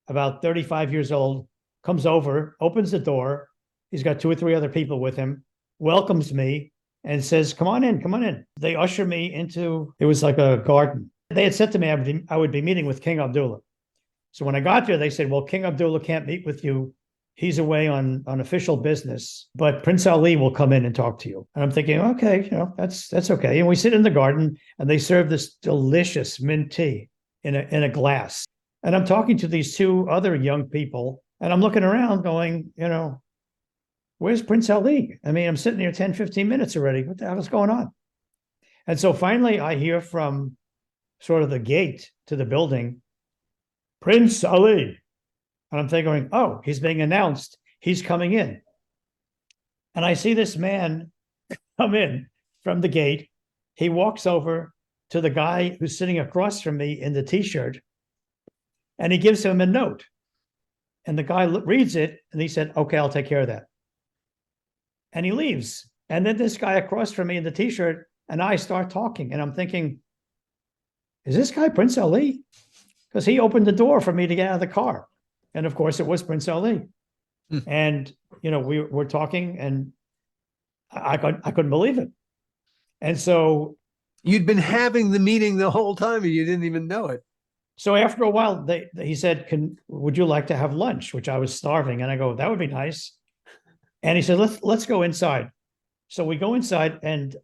Speaker 7: about 35 years old, comes over, opens the door. He's got 2 or 3 other people with him, welcomes me, and says, come on in, come on in. They usher me into, it was like a garden. They had said to me I would be meeting with King Abdullah. So when I got there, they said, well, King Abdullah can't meet with you. He's away on official business, but Prince Ali will come in and talk to you. And I'm thinking, okay, that's okay. And we sit in the garden, and they serve this delicious mint tea in a glass. And I'm talking to these 2 other young people, and I'm looking around going, where's Prince Ali? I mean, I'm sitting here 10, 15 minutes already. What the hell is going on? And so finally I hear from sort of the gate to the building, Prince Ali. And I'm thinking, oh, he's being announced. He's coming in. And I see this man come in from the gate. He walks over to the guy who's sitting across from me in the t-shirt, and he gives him a note. And the guy reads it, and he said, okay, I'll take care of that. And he leaves. And then this guy across from me in the t-shirt and I start talking. And I'm thinking, is this guy Prince Ali? Because he opened the door for me to get out of the car. And of course, it was Prince Ali. And, you know, we were talking, and I couldn't believe it. And so
Speaker 1: you'd been having the meeting the whole time and you didn't even know it.
Speaker 7: So after a while, he said, would you like to have lunch? Which I was starving. And I go, that would be nice. And he said, let's go inside. So we go inside, and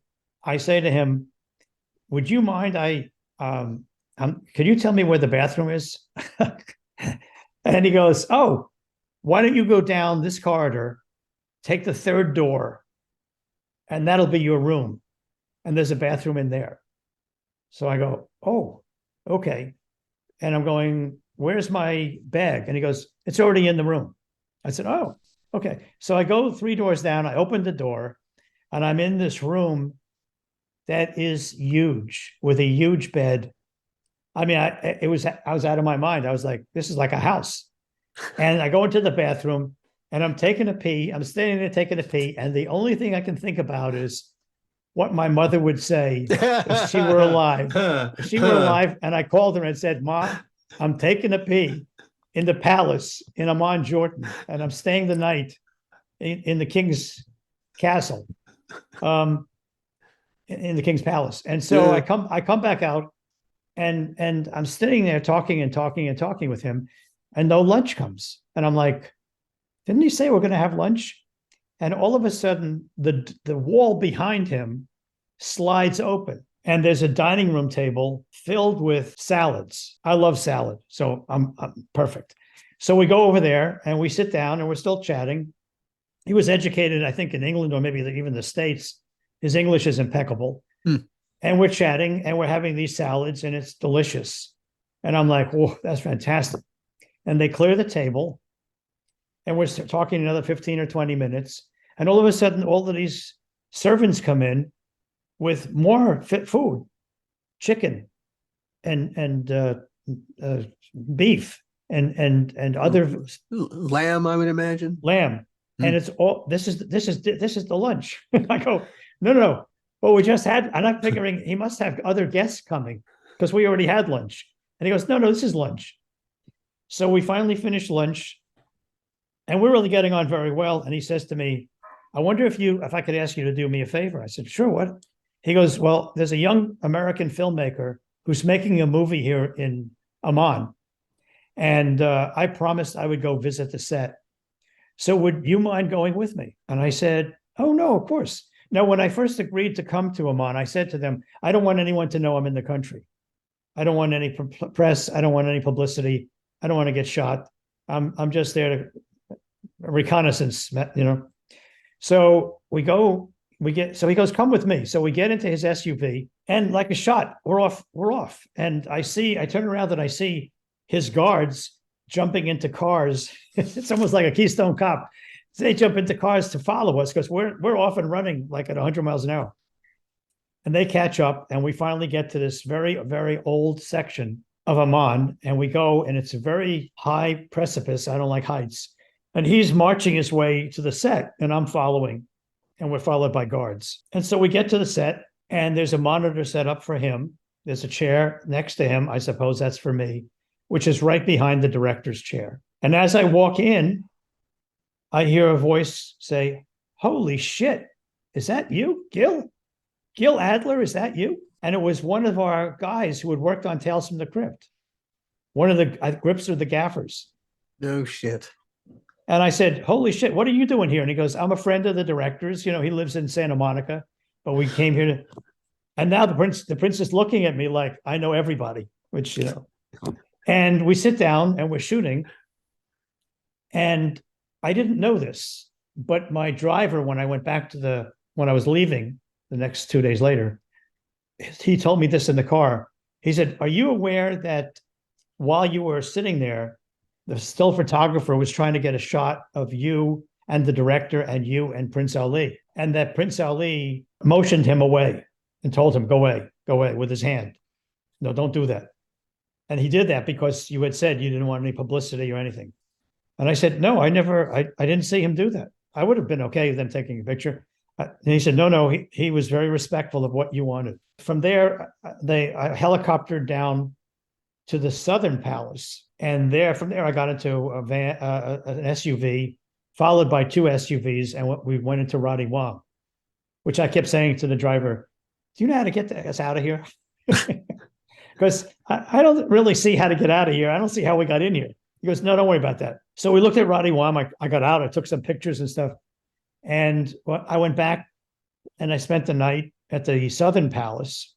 Speaker 7: I say to him, would you mind, could you tell me where the bathroom is? And he goes, oh, why don't you go down this corridor, take the third door, and that'll be your room. And there's a bathroom in there. So I go, oh, okay. And I'm going, where's my bag? And he goes, it's already in the room. I said, oh, okay. So I go 3 doors down, I open the door, and I'm in this room that is huge, with a huge bed. I mean, I was out of my mind. I was like, this is like a house. And I go into the bathroom, and I'm taking a pee. I'm standing there taking a pee. And the only thing I can think about is what my mother would say if she were alive. If she were alive, and I called her and said, Ma, I'm taking a pee in the palace in Amman, Jordan, and I'm staying the night in the king's castle, in the king's palace. And so I come back out, and I'm sitting there talking with him, and no lunch comes. And I'm like, didn't he say we're going to have lunch? And all of a sudden, the wall behind him slides open, and there's a dining room table filled with salads. I love salad, so I'm perfect. So we go over there, and we sit down, and we're still chatting. He was educated, I think, in England, or maybe even the States. His English is impeccable. And we're chatting, and we're having these salads, and it's delicious. And I'm like, whoa, that's fantastic. And they clear the table, and we're talking another 15 or 20 minutes. And all of a sudden, all of these servants come in with more fit food, chicken and beef and other
Speaker 1: lamb, I would imagine.
Speaker 7: Lamb. And it's all, this is the lunch. I go, no. Well, we just had, and I'm figuring he must have other guests coming because we already had lunch. And he goes, no, this is lunch. So we finally finished lunch, and we're really getting on very well. And he says to me, I wonder if I could ask you to do me a favor. I said, sure, what? He goes, well, there's a young American filmmaker who's making a movie here in Amman. And I promised I would go visit the set. So would you mind going with me? And I said, oh, no, of course. Now, when I first agreed to come to Amman, I said to them, I don't want anyone to know I'm in the country. I don't want any press. I don't want any publicity. I don't want to get shot. I'm just there to reconnaissance, you know. So he goes, come with me. So we get into his SUV, and like a shot, we're off. And I turn around and I see his guards jumping into cars. It's almost like a Keystone Cop. So they jump into cars to follow us because we're off and running like at 100 miles an hour. And they catch up, and we finally get to this very, very old section of Amman, and we go, and it's a very high precipice. I don't like heights. And he's marching his way to the set, and I'm following, and we're followed by guards. And so we get to the set, and there's a monitor set up for him. There's a chair next to him. I suppose that's for me, which is right behind the director's chair. And as I walk in, I hear a voice say, holy shit, is that you, Gil? Gil Adler, is that you? And it was one of our guys who had worked on Tales from the Crypt. One of the grips of the gaffers.
Speaker 1: No shit.
Speaker 7: And I said, holy shit, what are you doing here? And he goes, I'm a friend of the director's. You know, he lives in Santa Monica, but we came here to, and now the prince is looking at me like I know everybody, which, you know, and we sit down and we're shooting. And I didn't know this, but my driver, when I went back when I was leaving the next 2 days later, he told me this in the car. He said, are you aware that while you were sitting there, the still photographer was trying to get a shot of you and the director and you and Prince Ali, and that Prince Ali motioned him away and told him, go away with his hand. No, don't do that. And he did that because you had said you didn't want any publicity or anything. And I said, no, I didn't see him do that. I would have been okay with them taking a picture. And he said, no, he was very respectful of what you wanted. From there, they helicoptered down to the Southern Palace. And from there, I got into an SUV, followed by 2 SUVs, and we went into WWII, which I kept saying to the driver, do you know how to get us out of here? Because I don't really see how to get out of here. I don't see how we got in here. He goes, no, don't worry about that. So we looked at WWII. I got out. I took some pictures and stuff. And I went back and I spent the night at the Southern Palace.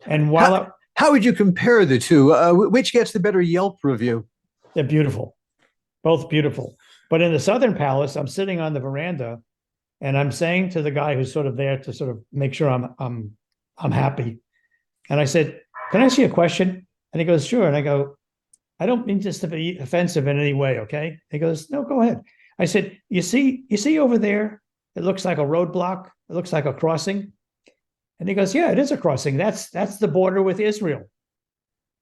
Speaker 7: And while
Speaker 1: how would you compare the two? Which gets the better Yelp review?
Speaker 7: They're beautiful, both beautiful. But in the Southern Palace, I'm sitting on the veranda, and I'm saying to the guy who's sort of there to sort of make sure I'm happy. And I said, "Can I ask you a question?" And he goes, "Sure." And I go, "I don't mean this to be offensive in any way, okay?" He goes, "No, go ahead." I said, you see over there, it looks like a roadblock. It looks like a crossing." And he goes, "Yeah, it is a crossing. That's the border with Israel."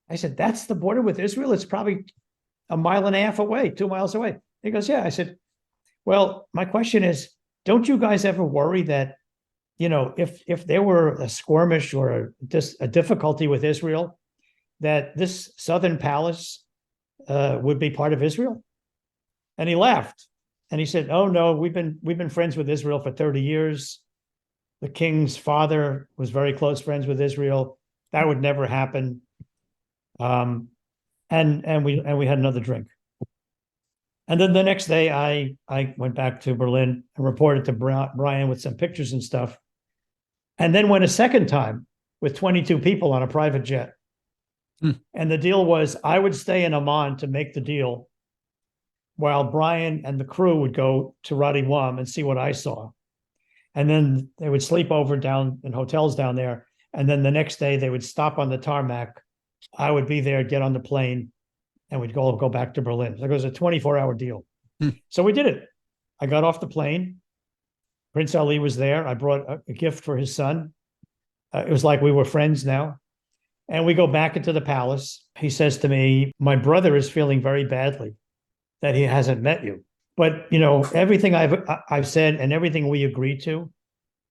Speaker 7: I said, "That's the border with Israel? It's probably 1.5 miles away, 2 miles away." He goes, "Yeah." I said, "Well, my question is, don't you guys ever worry that, if there were a skirmish or just a difficulty with Israel, that this Southern Palace would be part of Israel?" And he laughed. And he said, "Oh no, we've been friends with Israel for 30 years. The king's father was very close friends with Israel. That would never happen." And we had another drink. And then the next day, I went back to Berlin and reported to Brian with some pictures and stuff. And then went a second time with 22 people on a private jet. And the deal was I would stay in Amman to make the deal, while Brian and the crew would go to WWII and see what I saw. And then they would sleep over down in hotels down there. And then the next day they would stop on the tarmac. I would be there, get on the plane, and we'd go back to Berlin. So it was a 24-hour deal. So we did it. I got off the plane. Prince Ali was there. I brought a gift for his son. It was like we were friends now. And we go back into the palace. He says to me, "My brother is feeling very badly that he hasn't met you. But, everything I've said and everything we agreed to,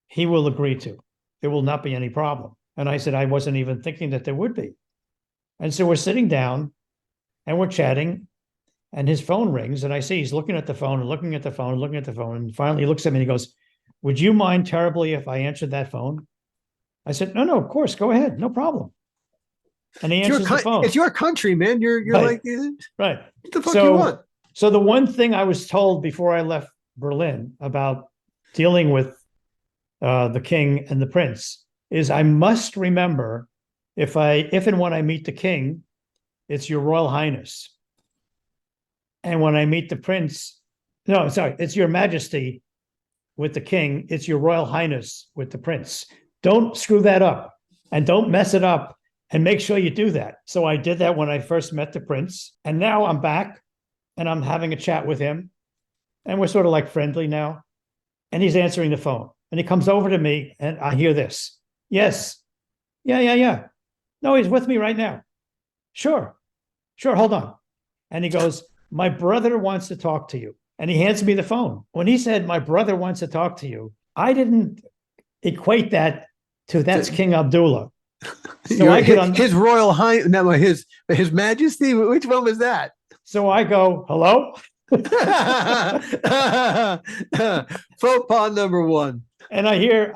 Speaker 7: he will agree to. There will not be any problem." And I said, I wasn't even thinking that there would be. And so we're sitting down and we're chatting, and his phone rings, and I see he's looking at the phone and looking at the phone and looking at the phone. And finally he looks at me and he goes, "Would you mind terribly if I answered that phone?" I said, No, of course, go ahead. No problem. And he answers the phone.
Speaker 1: It's your country, man. You're
Speaker 7: right.
Speaker 1: Right. What the fuck you want?
Speaker 7: So the one thing I was told before I left Berlin about dealing with the king and the prince is I must remember if and when I meet the king, it's Your Royal Highness. And when I meet the prince, no, sorry, it's Your Majesty with the king. It's Your Royal Highness with the prince. Don't screw that up and don't mess it up, and make sure you do that. So I did that when I first met the prince. And now I'm back and I'm having a chat with him. And we're sort of like friendly now. And he's answering the phone. And he comes over to me and I hear this. "Yes. Yeah. No, he's with me right now." Sure, hold on. And he goes, "My brother wants to talk to you." And he hands me the phone. When he said, "My brother wants to talk to you," I didn't equate that to that's King Abdullah. So I get on
Speaker 1: his Royal Highness, no, his Majesty. Which one was that?
Speaker 7: So I go, "Hello?"
Speaker 1: Faux pas number one.
Speaker 7: And I hear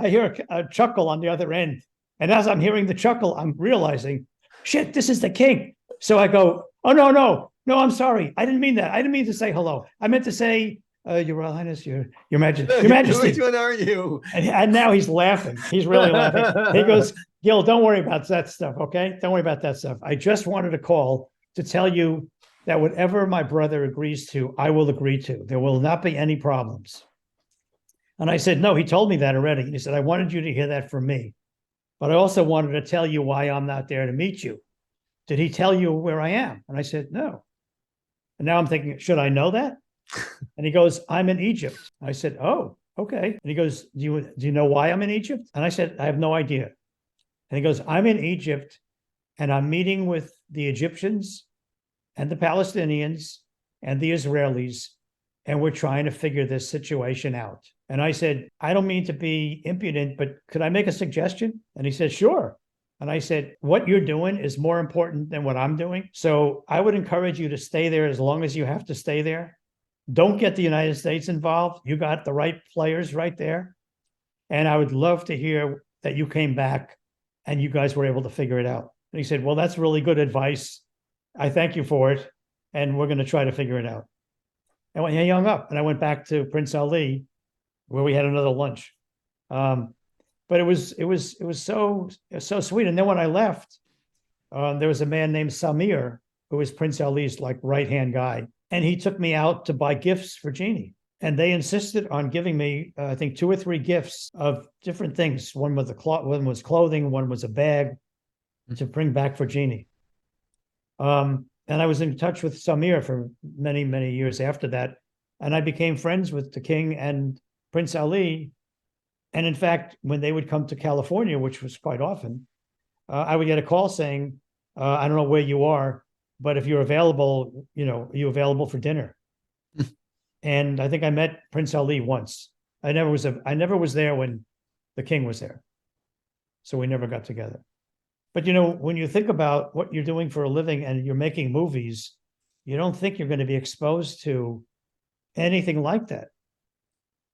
Speaker 7: a chuckle on the other end. And as I'm hearing the chuckle, I'm realizing, shit, this is the king. So I go, "Oh, no, I'm sorry. I didn't mean that. I didn't mean to say hello. I meant to say, Your Royal Highness, Your Majesty.
Speaker 1: Which one are you?"
Speaker 7: And now he's laughing. He's really laughing. He goes, "Gil, don't worry about that stuff, okay? Don't worry about that stuff. I just wanted to call to tell you that whatever my brother agrees to, I will agree to. There will not be any problems." And I said, "No, he told me that already." And he said, "I wanted you to hear that from me." but I also wanted to tell you why I'm not there to meet you. Did he tell you where I am? And I said, no. And now I'm thinking, should I know that? And he goes, I'm in Egypt. I said, oh, okay. And he goes, do you know why I'm in Egypt? And I said, I have no idea. And he goes, I'm in Egypt and I'm meeting with the Egyptians and the Palestinians and the Israelis, and we're trying to figure this situation out. And I said, I don't mean to be impudent, but could I make a suggestion? And he said, sure. And I said, what you're doing is more important than what I'm doing. So I would encourage you to stay there as long as you have to stay there. Don't get the United States involved. You got the right players right there. And I would love to hear that you came back and you guys were able to figure it out. And he said, well, that's really good advice. I thank you for it. And we're going to try to figure it out. And when he hung up, and I went back to Prince Ali, where we had another lunch. But it was so sweet. And then when I left, there was a man named Samir, who was Prince Ali's like right-hand guy. And he took me out to buy gifts for Jeannie. And they insisted on giving me, I think, 2 or 3 gifts of different things. One was one was clothing, one was a bag to bring back for Jeannie. And I was in touch with Samir for many, many years after that. And I became friends with the king and Prince Ali. And in fact, when they would come to California, which was quite often, I would get a call saying, I don't know where you are, but if you're available, are you available for dinner? And I think I met Prince Ali once. I never was there when the king was there. So we never got together. But, when you think about what you're doing for a living and you're making movies, you don't think you're going to be exposed to anything like that.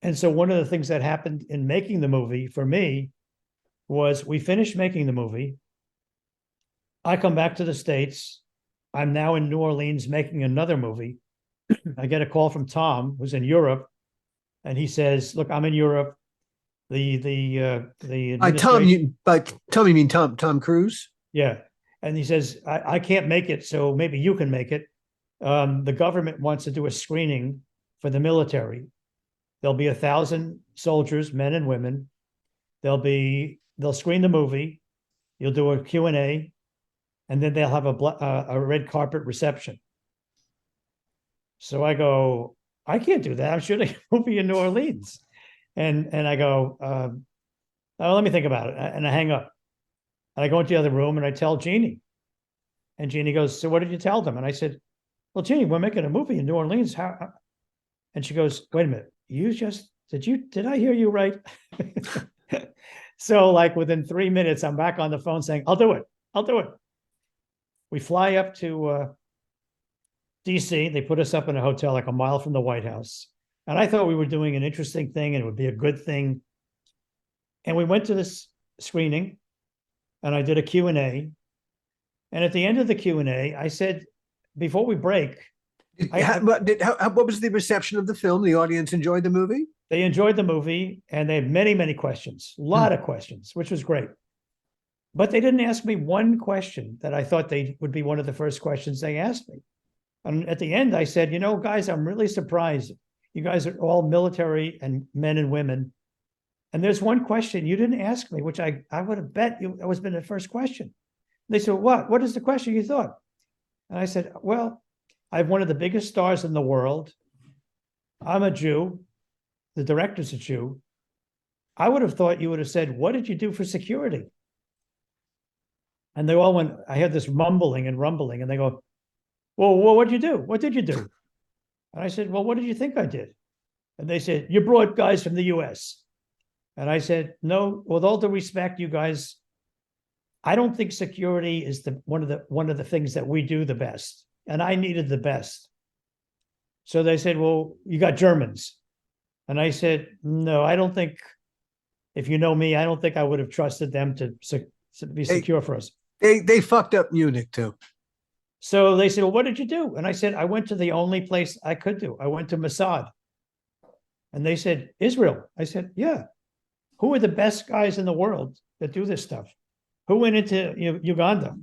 Speaker 7: And so one of the things that happened in making the movie for me was we finished making the movie. I come back to the States. I'm now in New Orleans making another movie. I get a call from Tom, who's in Europe, and he says, look, I'm in Europe. The
Speaker 1: Tom, you mean Tom Cruise?
Speaker 7: Yeah. And he says, I can't make it, so maybe you can make it. The government wants to do a screening for the military. There'll be 1,000 soldiers, men and women. They'll screen the movie. You'll do a Q&A, and then they'll have a red carpet reception. So I go, I can't do that. I'm shooting a movie in New Orleans. And I go, let me think about it. And I hang up. And I go into the other room and I tell Jeannie. And Jeannie goes, so what did you tell them? And I said, well, Jeannie, we're making a movie in New Orleans. How? And she goes, wait a minute. Did I hear you right? So like within 3 minutes, I'm back on the phone saying, I'll do it. We fly up to DC. They put us up in a hotel like a mile from the White House. And I thought we were doing an interesting thing and it would be a good thing. And we went to this screening and I did a Q&A. And at the end of the Q&A, I said, before we break.
Speaker 1: What was the reception of the film? The audience enjoyed the movie?
Speaker 7: They enjoyed the movie and they had many, many questions, a lot of questions, which was great. But they didn't ask me one question that I thought would be one of the first questions they asked me. And at the end, I said, guys, I'm really surprised. You guys are all military and men and women. And there's one question you didn't ask me, which I would have bet that was been the first question. They said, what? What is the question you thought? And I said, well, I have one of the biggest stars in the world. I'm a Jew. The director's a Jew. I would have thought you would have said, what did you do for security? And they all went, I had this mumbling and rumbling, and they go, well, what'd you do? What did you do? And I said, well, what did you think I did? And they said, you brought guys from the US. And I said, no, with all due respect, you guys, I don't think security is one of the things that we do the best. And I needed the best. So they said, well, you got Germans. And I said, no, I don't think, if you know me, I don't think I would have trusted them to be secure for us.
Speaker 1: They fucked up Munich too.
Speaker 7: So they said, well, what did you do? And I said, I went to the only place I could do. I went to Mossad. And they said, Israel. I said, yeah. Who are the best guys in the world that do this stuff? Who went into Uganda?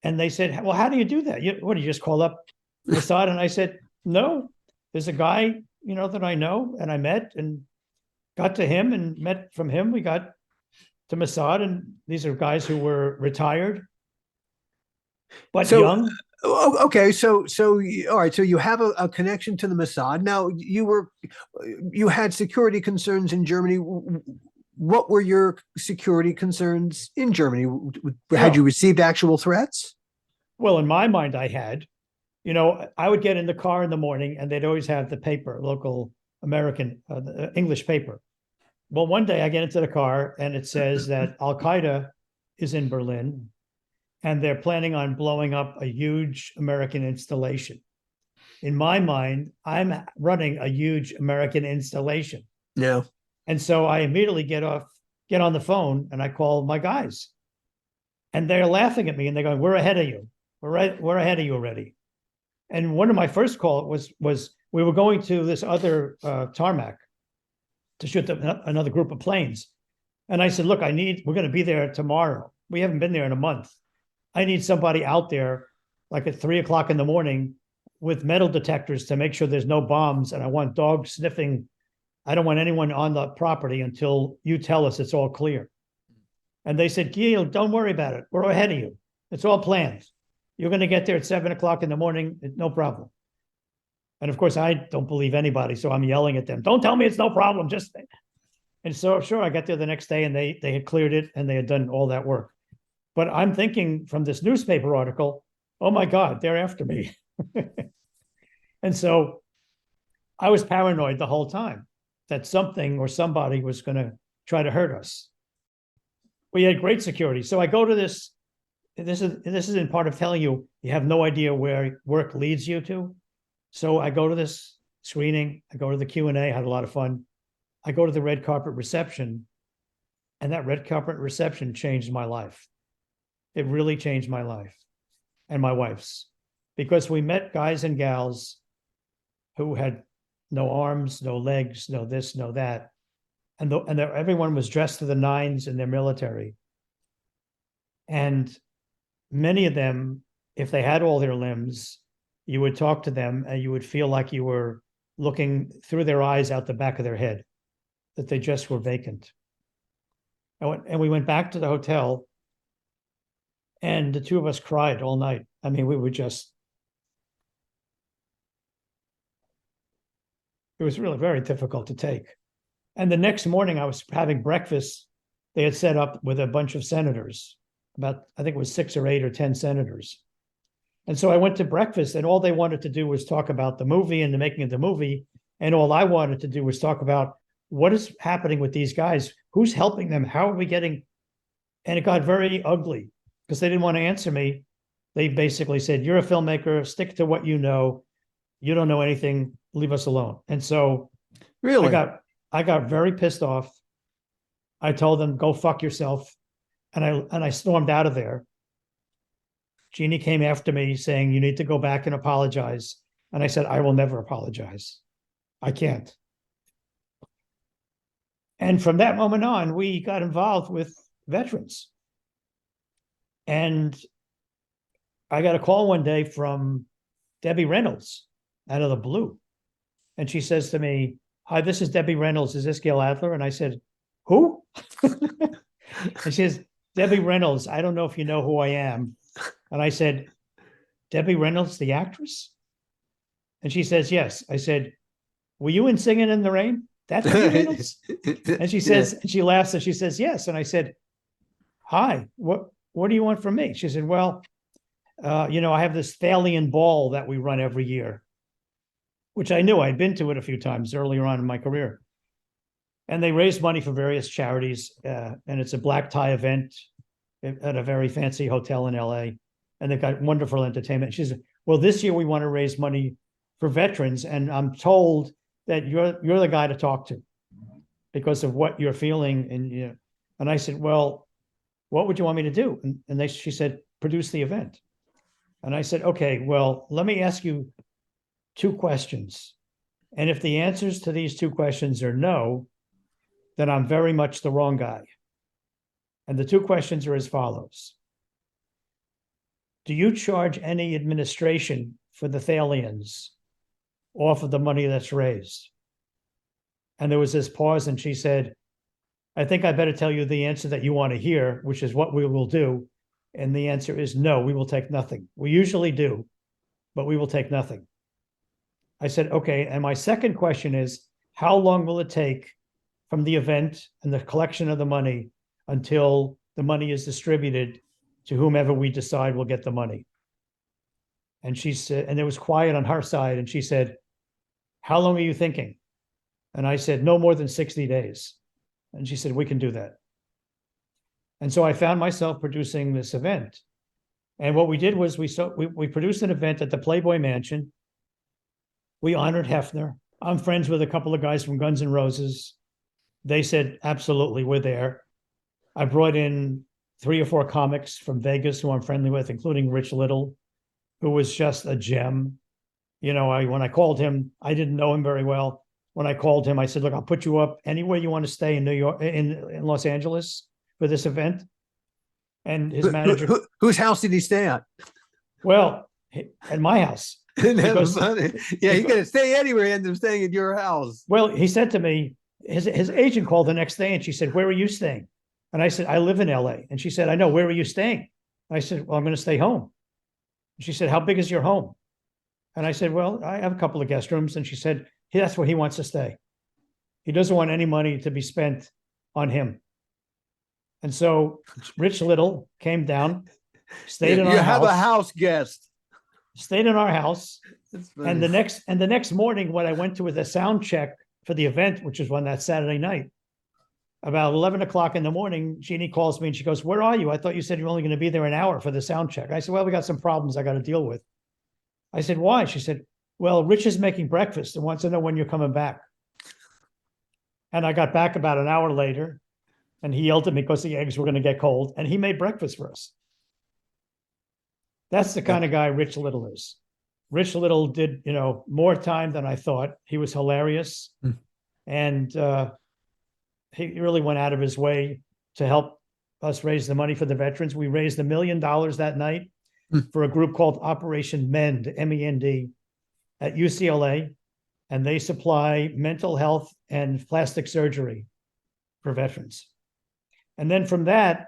Speaker 7: And they said, well, how do you do that? Do you just call up Mossad? And I said, no, there's a guy, that I know and I met and got to him and met from him. We got to Mossad, and these are guys who were retired, but
Speaker 1: So,
Speaker 7: young.
Speaker 1: Okay, so all right, so you have a connection to the Mossad. Now you had security concerns in Germany. What were your security concerns in Germany? Had you received actual threats?
Speaker 7: Well, in my mind, I had. You know, I would get in the car in the morning, and they'd always have the paper, local American, English paper. Well, one day I get into the car, and it says that Al Qaeda is in Berlin, and they're planning on blowing up a huge American installation. In my mind, I'm running a huge American installation.
Speaker 1: Yeah.
Speaker 7: And so I immediately get on the phone, and I call my guys. And they're laughing at me, and they're going, "We're ahead of you. We're ahead of you already." And one of my first calls was we were going to this other tarmac to shoot another group of planes. And I said, "Look, we're going to be there tomorrow. We haven't been there in a month. I need somebody out there like at 3:00 in the morning with metal detectors to make sure there's no bombs. And I want dogs sniffing. I don't want anyone on the property until you tell us it's all clear." And they said, "Gil, don't worry about it. We're ahead of you. It's all planned. You're going to get there at 7:00 in the morning. No problem." And of course, I don't believe anybody. So I'm yelling at them, "Don't tell me it's no problem. Just," and so sure, I got there the next day, and they had cleared it, and they had done all that work. But I'm thinking from this newspaper article, oh my God, they're after me. And so I was paranoid the whole time that something or somebody was going to try to hurt us. We had great security. So I go to this is in part of telling you have no idea where work leads you to. So I go to this screening, I go to the Q&A, had a lot of fun. I go to the red carpet reception, and that red carpet reception changed my life. It really changed my life and my wife's, because we met guys and gals who had no arms, no legs, no this, no that. And everyone was dressed to the nines in their military. And many of them, if they had all their limbs, you would talk to them and you would feel like you were looking through their eyes out the back of their head, that they just were vacant. And we went back to the hotel, and the two of us cried all night. I mean, it was really very difficult to take. And the next morning I was having breakfast. They had set up with a bunch of senators, I think it was 6 or 8 or 10 senators. And so I went to breakfast, and all they wanted to do was talk about the movie and the making of the movie. And all I wanted to do was talk about what is happening with these guys, who's helping them, how are we getting, and it got very ugly because they didn't want to answer me. They basically said, "You're a filmmaker, stick to what you know. You don't know anything, leave us alone." And so
Speaker 1: Really?
Speaker 7: I got very pissed off. I told them, "Go fuck yourself." And I stormed out of there. Jeannie came after me saying, "You need to go back and apologize." And I said, "I will never apologize. I can't." And from that moment on, we got involved with veterans. And I got a call one day from Debbie Reynolds out of the blue. And she says to me, "Hi, this is Debbie Reynolds. Is this Gil Adler?" And I said, "Who?" And she says, "Debbie Reynolds. I don't know if you know who I am." And I said, "Debbie Reynolds, the actress?" And she says, "Yes." I said, "Were you in Singing in the Rain? That's Debbie Reynolds?" And she says, and she laughs, and she says, "Yes." And I said, "Hi, what do you want from me?" She said, "Well, I have this Thalian ball that we run every year," which I knew. I'd been to it a few times earlier on in my career. And they raise money for various charities. And it's a black tie event at a very fancy hotel in LA. And they've got wonderful entertainment. She said, "Well, this year we want to raise money for veterans. And I'm told that you're the guy to talk to because of what you're feeling." And I said, "Well, what would you want me to do?" And she said, "Produce the event." And I said, "Okay, well, let me ask you 2 questions. And if the answers to these 2 questions are no, then I'm very much the wrong guy." And the 2 questions are as follows. Do you charge any administration for the Thalians off of the money that's raised? And there was this pause, and she said, I think I better tell you the answer that you want to hear, which is what we will do. And the answer is no, we will take nothing. We usually do, but we will take nothing. I said, okay. And my second question is, how long will it take from the event and the collection of the money until the money is distributed to whomever we decide will get the money? And she said, and it was quiet on her side. And she said, how long are you thinking? And I said, no more than 60 days. And she said, we can do that. And so I found myself producing this event. And what we did was we produced an event at the Playboy Mansion. We honored Hefner. I'm friends with a couple of guys from Guns N' Roses. They said, absolutely, we're there. I brought in 3 or 4 comics from Vegas who I'm friendly with, including Rich Little, who was just a gem. You know, when I called him, I didn't know him very well. When I called him, I said, look, I'll put you up anywhere you want to stay in New York, in Los Angeles for this event. And his manager.
Speaker 1: Whose house did he stay at?
Speaker 7: Well, at my house.
Speaker 1: Because, yeah, you can stay anywhere and end up staying at your house.
Speaker 7: Well, he said to me, his agent called the next day and she said, where are you staying? And I said, I live in LA. And she said, I know, where are you staying? And I said, well, I'm going to stay home. And she said, how big is your home? And I said, well, I have a couple of guest rooms. And she said, hey, that's where he wants to stay. He doesn't want any money to be spent on him. And so Rich Little came down, stayed in our house. You have
Speaker 1: a house guest.
Speaker 7: Stayed in our house. And the next morning, when I went to the sound check for the event, which was on that Saturday night, about 11 o'clock in the morning, Jeannie calls me and she goes, where are you? I thought you said you're only going to be there an hour for the sound check. I said, well, we got some problems I got to deal with. I said, why? She said, well, Rich is making breakfast and wants to know when you're coming back. And I got back about an hour later and he yelled at me because the eggs were going to get cold and he made breakfast for us. That's the kind of guy Rich Little is. Rich Little did, more time than I thought. He was hilarious. And he really went out of his way to help us raise the money for the veterans. We raised $1 million that night for a group called Operation MEND, MEND, at UCLA. And they supply mental health and plastic surgery for veterans. And then from that,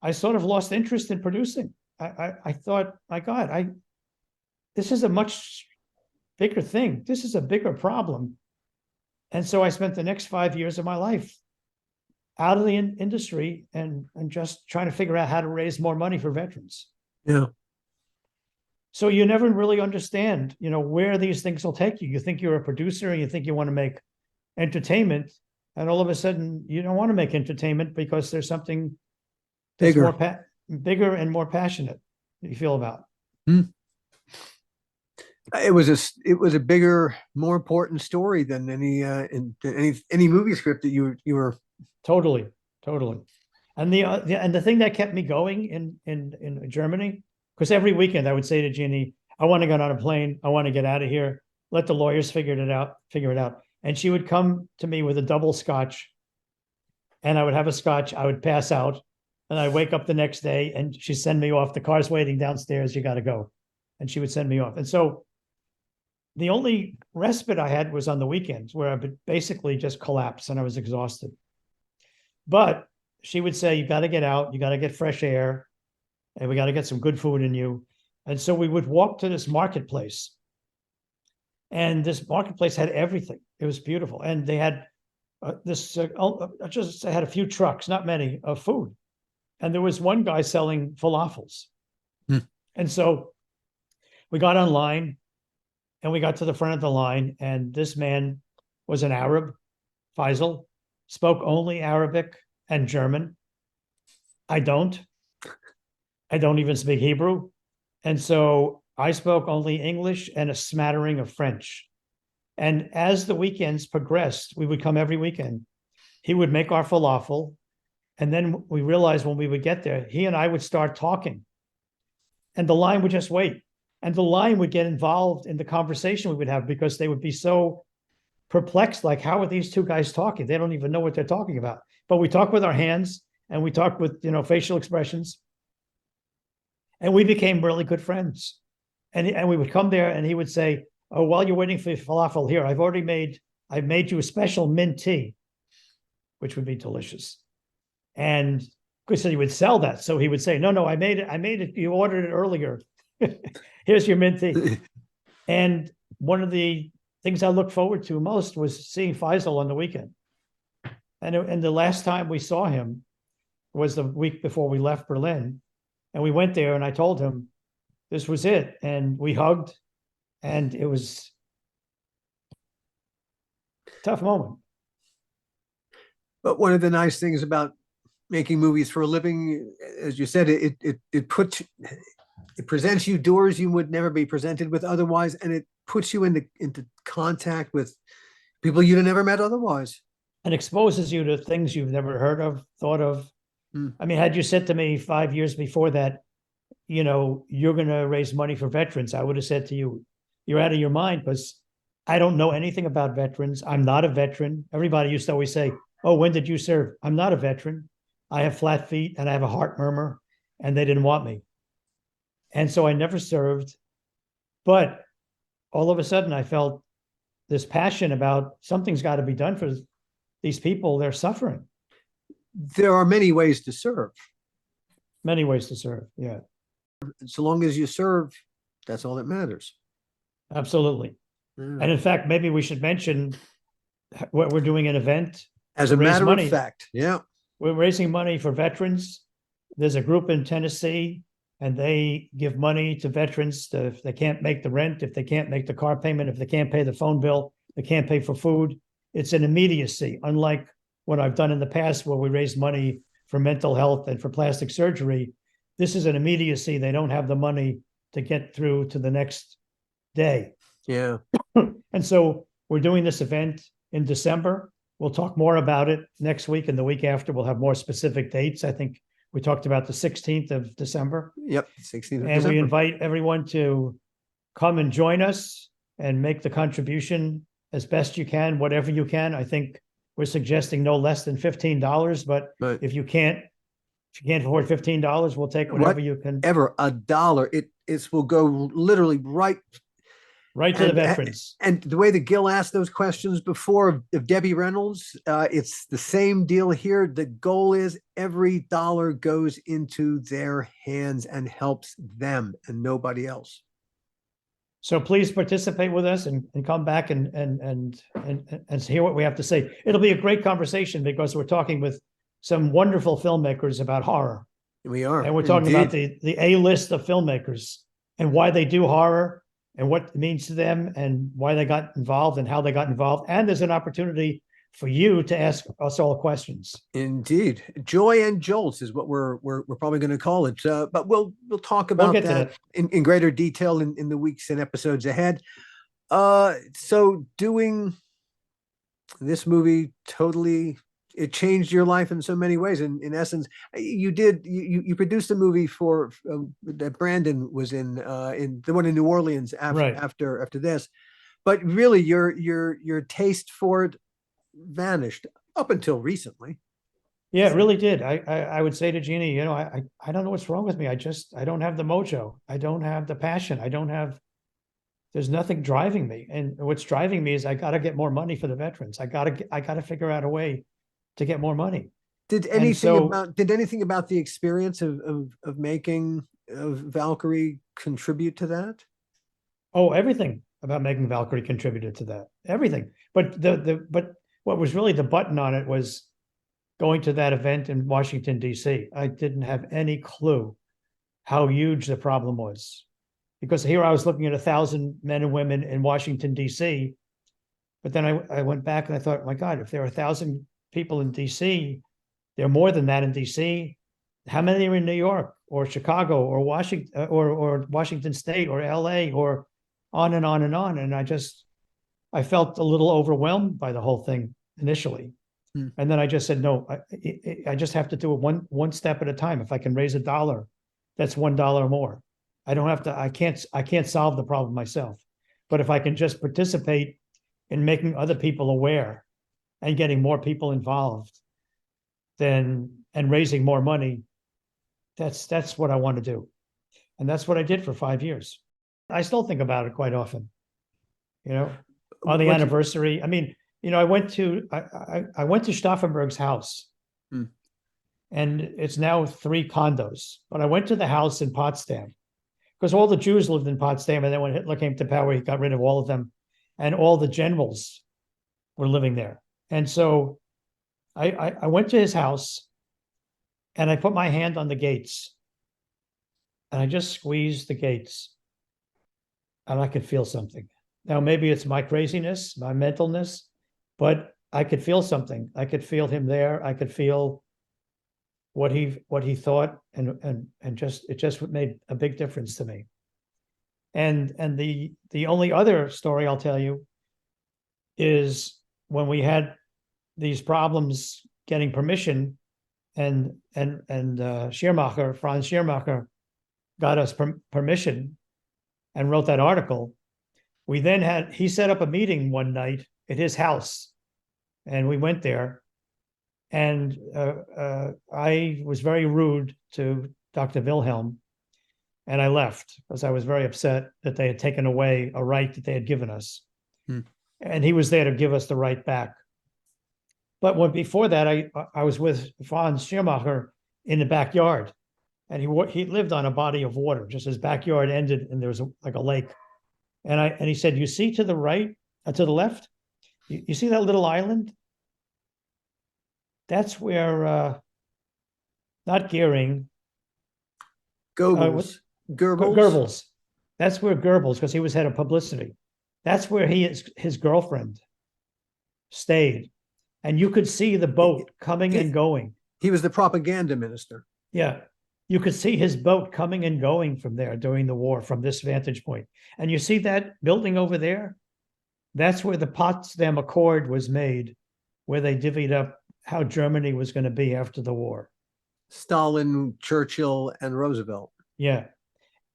Speaker 7: I sort of lost interest in producing. I thought, my God, this is a much bigger thing. This is a bigger problem. And so I spent the next 5 years of my life out of the industry and just trying to figure out how to raise more money for veterans.
Speaker 1: Yeah.
Speaker 7: So you never really understand, where these things will take you. You think you're a producer and you think you want to make entertainment. And all of a sudden you don't want to make entertainment because there's something that's bigger and more passionate you feel about.
Speaker 1: It was a bigger, more important story than any movie script that you were.
Speaker 7: Totally. And the thing that kept me going in Germany, because every weekend I would say to Jeannie, I want to get on a plane, I want to get out of here, let the lawyers figure it out. And she would come to me with a double scotch, and I would have a scotch, I would pass out. And I wake up the next day and she'd send me off. The car's waiting downstairs. You got to go. And she would send me off. And so the only respite I had was on the weekends where I would basically just collapse and I was exhausted. But she would say, you got to get out. You got to get fresh air. And we got to get some good food in you. And so we would walk to this marketplace. And this marketplace had everything. It was beautiful. And they had just had a few trucks, not many, of food. And there was one guy selling falafels. And so we got online and we got to the front of the line. And this man was an Arab, Faisal, spoke only Arabic and German. I don't even speak Hebrew. And so I spoke only English and a smattering of French. And as the weekends progressed, we would come every weekend. He would make our falafel. And then we realized when we would get there, he and I would start talking and the line would just wait. And the line would get involved in the conversation we would have because they would be so perplexed. Like, how are these two guys talking? They don't even know what they're talking about. But we talk with our hands and we talk with, facial expressions. And we became really good friends. And we would come there and he would say, oh, while you're waiting for falafel here, I've made you a special mint tea. which would be delicious. And Chris said he would sell that. So he would say, no, I made it. You ordered it earlier. Here's your mint tea. And one of the things I looked forward to most was seeing Faisal on the weekend. And the last time we saw him was the week before we left Berlin. And we went there and I told him this was it. And we hugged, and it was a tough moment.
Speaker 1: But one of the nice things about making movies for a living, as you said, it presents you doors you would never be presented with otherwise, and it puts you into contact with people you'd have never met otherwise.
Speaker 7: And exposes you to things you've never heard of, thought of. I mean, had you said to me 5 years before that, you know, you're going to raise money for veterans, I would have said to you, you're out of your mind, because I don't know anything about veterans. I'm not a veteran. Everybody used to always say, oh, when did you serve? I'm not a veteran. I have flat feet and I have a heart murmur, and they didn't want me. And so I never served. But all of a sudden I felt this passion about something's got to be done for these people. They're suffering.
Speaker 1: There are many ways to serve.
Speaker 7: Many ways to serve. Yeah.
Speaker 1: So long as you serve, that's all that matters.
Speaker 7: Absolutely. And in fact, maybe we should mention what we're doing an event.
Speaker 1: As a matter of fact, yeah.
Speaker 7: We're raising money for veterans. There's a group in Tennessee, and they give money to veterans if they can't make the rent, if they can't make the car payment, if they can't pay the phone bill, they can't pay for food. It's an immediacy, unlike what I've done in the past where we raised money for mental health and for plastic surgery. This is an immediacy. They don't have the money to get through to the next day.
Speaker 1: Yeah.
Speaker 7: And so we're doing this event in December. We'll talk more about it next week, and the week after we'll have more specific dates. I think we talked about the 16th of December.
Speaker 1: Yep, 16th of
Speaker 7: and
Speaker 1: December.
Speaker 7: We invite everyone to come and join us and make the contribution as best you can, whatever you can. I think we're suggesting no less than $15, but if you can't afford $15, we'll take whatever you can.
Speaker 1: Ever a dollar, it will go literally right
Speaker 7: to the veterans.
Speaker 1: And the way that Gil asked those questions before of Debbie Reynolds, it's the same deal here. The goal is every dollar goes into their hands and helps them and nobody else.
Speaker 7: So please participate with us and come back and hear what we have to say. It'll be a great conversation because we're talking with some wonderful filmmakers about horror.
Speaker 1: We are.
Speaker 7: And we're talking about the A-list of filmmakers and why they do horror and what it means to them and why they got involved and how they got involved. And there's an opportunity for you to ask us all questions.
Speaker 1: Indeed. Joy and Jolts is what we're probably going to call it. But we'll talk about that in greater detail in the weeks and episodes ahead. So doing this movie totally, it changed your life in so many ways. In essence, you produced a movie for that Brandon was in the one in New Orleans after this, but really your taste for it vanished up until recently.
Speaker 7: Yeah, it really did. I would say to Jeannie, you know, I don't know what's wrong with me. I don't have the mojo. I don't have the passion. There's nothing driving me. And what's driving me is I got to get more money for the veterans. I got to figure out a way to get more money.
Speaker 1: Did anything about the experience of making Valkyrie contribute to that?
Speaker 7: Oh, everything about making Valkyrie contributed to that. Everything. But but what was really the button on it was going to that event in Washington, D.C. I didn't have any clue how huge the problem was. Because here I was looking at 1,000 men and women in Washington, D.C. But then I went back and I thought, my God, if there are 1,000 people in D.C., there are more than that in D.C. How many are in New York or Chicago or Washington or Washington State or L.A. or on and on and on? And I felt a little overwhelmed by the whole thing initially. And then I just said, no, I just have to do it one step at a time. If I can raise $1, that's $1 more. I can't solve the problem myself. But if I can just participate in making other people aware and getting more people involved and raising more money, that's what I want to do. And that's what I did for 5 years. I still think about it quite often, you know, on the anniversary. I mean, I went to Stauffenberg's house, and it's now 3 condos. But I went to the house in Potsdam because all the Jews lived in Potsdam, and then when Hitler came to power, he got rid of all of them, and all the generals were living there. And so I went to his house, and I put my hand on the gates, and I just squeezed the gates, and I could feel something. Now, maybe it's my craziness, my mentalness, but I could feel something. I could feel him there. I could feel what he thought, and it just made a big difference to me. And the only other story I'll tell you is when we had these problems getting permission, and Schirmacher, Franz Schirmacher, got us permission and wrote that article. He set up a meeting one night at his house, and we went there, and I was very rude to Dr. Wilhelm, and I left because I was very upset that they had taken away a right that they had given us. And he was there to give us the right back. But before that, I was with Franz Schirmacher in the backyard, and he lived on a body of water. Just his backyard ended, and there was like a lake. And he said, "You see to the right, to the left, you see that little island? That's where not Goering,
Speaker 1: Goebbels.
Speaker 7: Goebbels. That's where Goebbels, because he was head of publicity. That's where his girlfriend stayed, and you could see the boat coming and going.
Speaker 1: He was the propaganda minister.
Speaker 7: Yeah, you could see his boat coming and going from there during the war from this vantage point. And you see that building over there? That's where the Potsdam Accord was made, where they divvied up how Germany was going to be after the war.
Speaker 1: Stalin, Churchill, and Roosevelt.
Speaker 7: Yeah.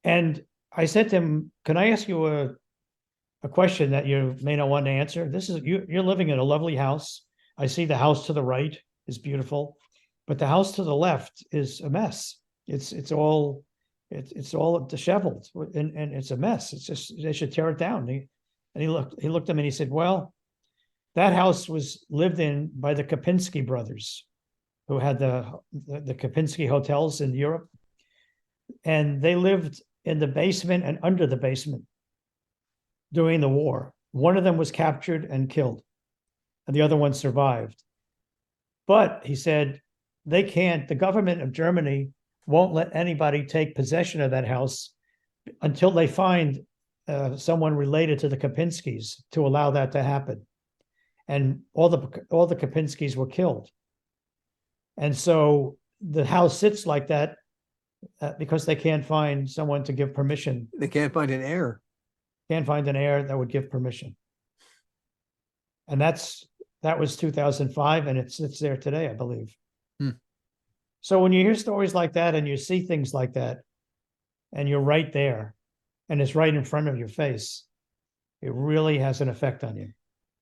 Speaker 7: And I said to him, "Can I ask you a question that you may not want to answer? You're living in a lovely house. I see the house to the right is beautiful, but the house to the left is a mess. It's all disheveled, and it's a mess. It's just, they should tear it down." He looked at me and he said, "Well, that house was lived in by the Kapinski brothers, who had the Kapinski hotels in Europe, and they lived in the basement and under the basement during the war. One of them was captured and killed, and the other one survived. But," he said, the government of Germany won't let anybody take possession of that house until they find someone related to the Kapinskis to allow that to happen." And all the Kapinskis were killed. And so the house sits like that because they can't find someone to give permission.
Speaker 1: They can't find an heir.
Speaker 7: Can't find an heir that would give permission. And that was 2005, and it sits there today, I believe. So when you hear stories like that and you see things like that, and you're right there, and it's right in front of your face, it really has an effect on you.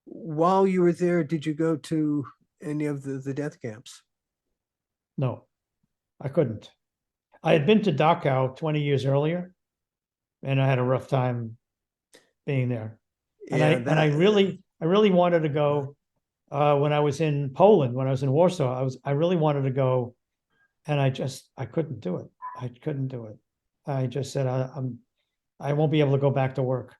Speaker 1: While you were there, did you go to any of the death camps?
Speaker 7: No, I couldn't. I had been to Dachau 20 years earlier, and I had a rough time being there. And I really wanted to go when I was in Poland, when I was in Warsaw. I really wanted to go, and I couldn't do it. I couldn't do it. I just said I won't be able to go back to work.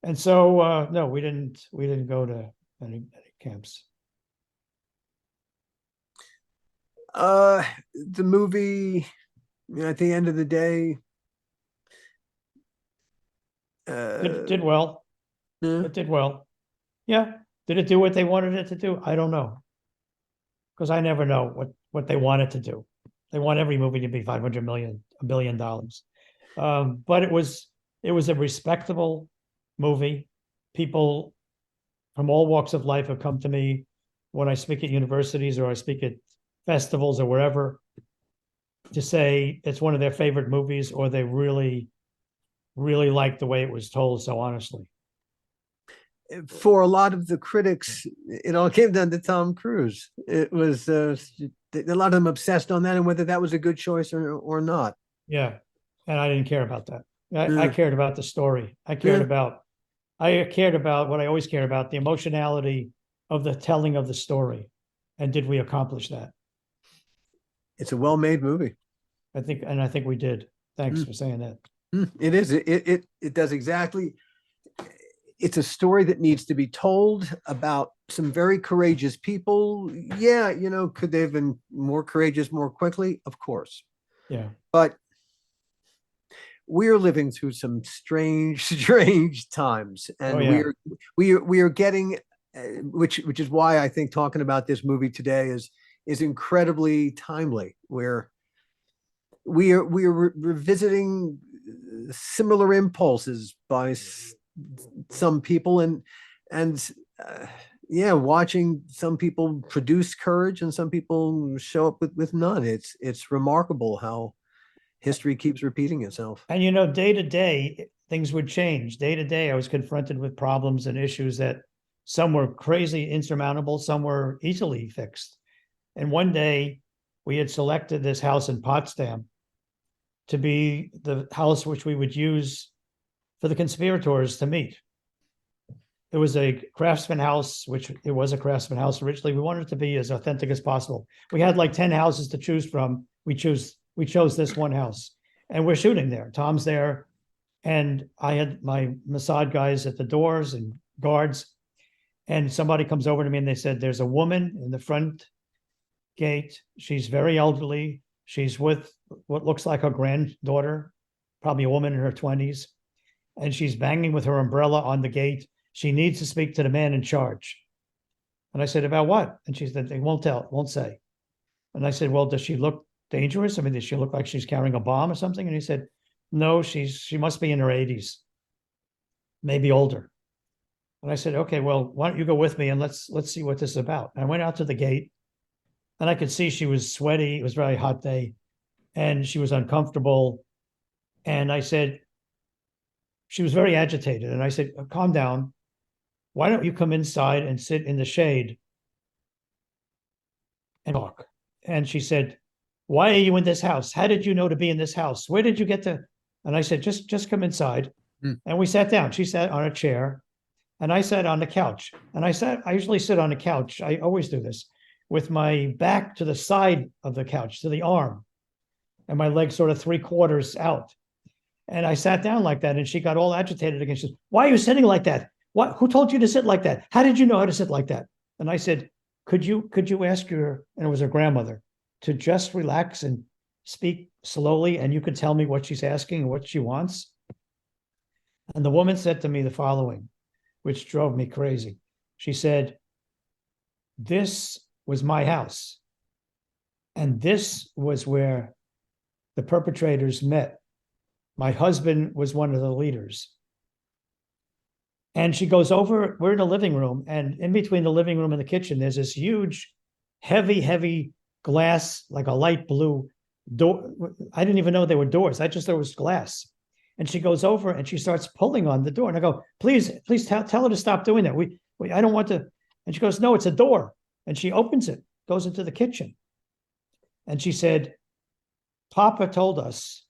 Speaker 7: And so no, we didn't go to any camps.
Speaker 1: The movie, at the end of the day,
Speaker 7: It did well.
Speaker 1: Yeah.
Speaker 7: It did well. Yeah. Did it do what they wanted it to do? I don't know, because I never know what they want it to do. They want every movie to be $500 million, $1 billion. But it was a respectable movie. People from all walks of life have come to me when I speak at universities or I speak at festivals or wherever to say it's one of their favorite movies, or they really, really like the way it was told so honestly.
Speaker 1: For a lot of the critics, it all came down to Tom Cruise. It was a lot of them obsessed on that and whether that was a good choice or not.
Speaker 7: Yeah, and I didn't care about that. I cared about the story. I cared about I cared about what I always care about, the emotionality of the telling of the story. And did we accomplish that?
Speaker 1: It's a well-made movie.
Speaker 7: I think we did. Thanks for saying that.
Speaker 1: It is. It does exactly. It's a story that needs to be told about some very courageous people. Yeah, could they have been more courageous more quickly? Of course.
Speaker 7: Yeah.
Speaker 1: But we're living through some strange times, and we are getting, which is why I think talking about this movie today is incredibly timely. Where we are revisiting similar impulses by some people, and watching some people produce courage and some people show up with none. It's remarkable how history keeps repeating itself.
Speaker 7: And day to day, things would change. Day to day, I was confronted with problems and issues that some were crazy insurmountable, some were easily fixed. And one day, we had selected this house in Potsdam to be the house which we would use for the conspirators to meet. It was a craftsman house, which it was a craftsman house originally. We wanted it to be as authentic as possible. We had like 10 houses to choose from. We chose this one house, and we're shooting there. Tom's there, and I had my Mossad guys at the doors and guards, and somebody comes over to me and they said, there's a woman in the front gate. She's very elderly. She's with what looks like her granddaughter, probably a woman in her 20s, and she's banging with her umbrella on the gate. She needs to speak to the man in charge. And I said, about what? And she said, they won't say. And I said, well, does she look dangerous? I mean, does she look like she's carrying a bomb or something? And he said, no, she must be in her 80s, maybe older. And I said, okay, well, why don't you go with me and let's see what this is about. And I went out to the gate, and I could see she was sweaty. It was a very hot day, and she was uncomfortable. And I said, she was very agitated. And I said, calm down. Why don't you come inside and sit in the shade and talk? And she said, why are you in this house? How did you know to be in this house? Where did you get to? And I said, just come inside. And we sat down. She sat on a chair, and I sat on the couch. And I usually sit on the couch. I always do this with my back to the side of the couch, to the arm, and my legs sort of 3/4 out. And I sat down like that, and she got all agitated again. She said, why are you sitting like that? What? Who told you to sit like that? How did you know how to sit like that? And I said, could you ask and it was her grandmother, to just relax and speak slowly, and you could tell me what she's asking and what she wants? And the woman said to me the following, which drove me crazy. She said, this was my house, and this was where the perpetrators met. My husband was one of the leaders. And she goes over, we're in the living room, and in between the living room and the kitchen, there's this huge, heavy glass, like a light blue door. I didn't even know they were doors. I just thought it was glass. And she goes over and she starts pulling on the door. And I go, please tell her to stop doing that. I don't want to. And she goes, no, it's a door. And she opens it, goes into the kitchen. And she said, Papa told us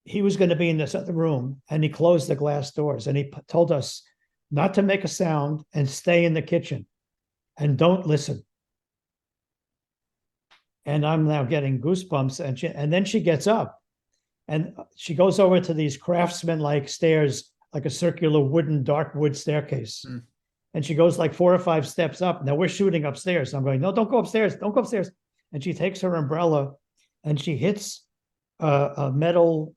Speaker 7: he was going to be in this other room, and he closed the glass doors, and he told us not to make a sound and stay in the kitchen and don't listen. And I'm now getting goosebumps. And then she gets up and she goes over to these craftsman-like stairs, like a circular wooden, dark wood staircase. And she goes like 4 or 5 steps up. Now we're shooting upstairs. I'm going, no, don't go upstairs. Don't go upstairs. And she takes her umbrella and she hits a metal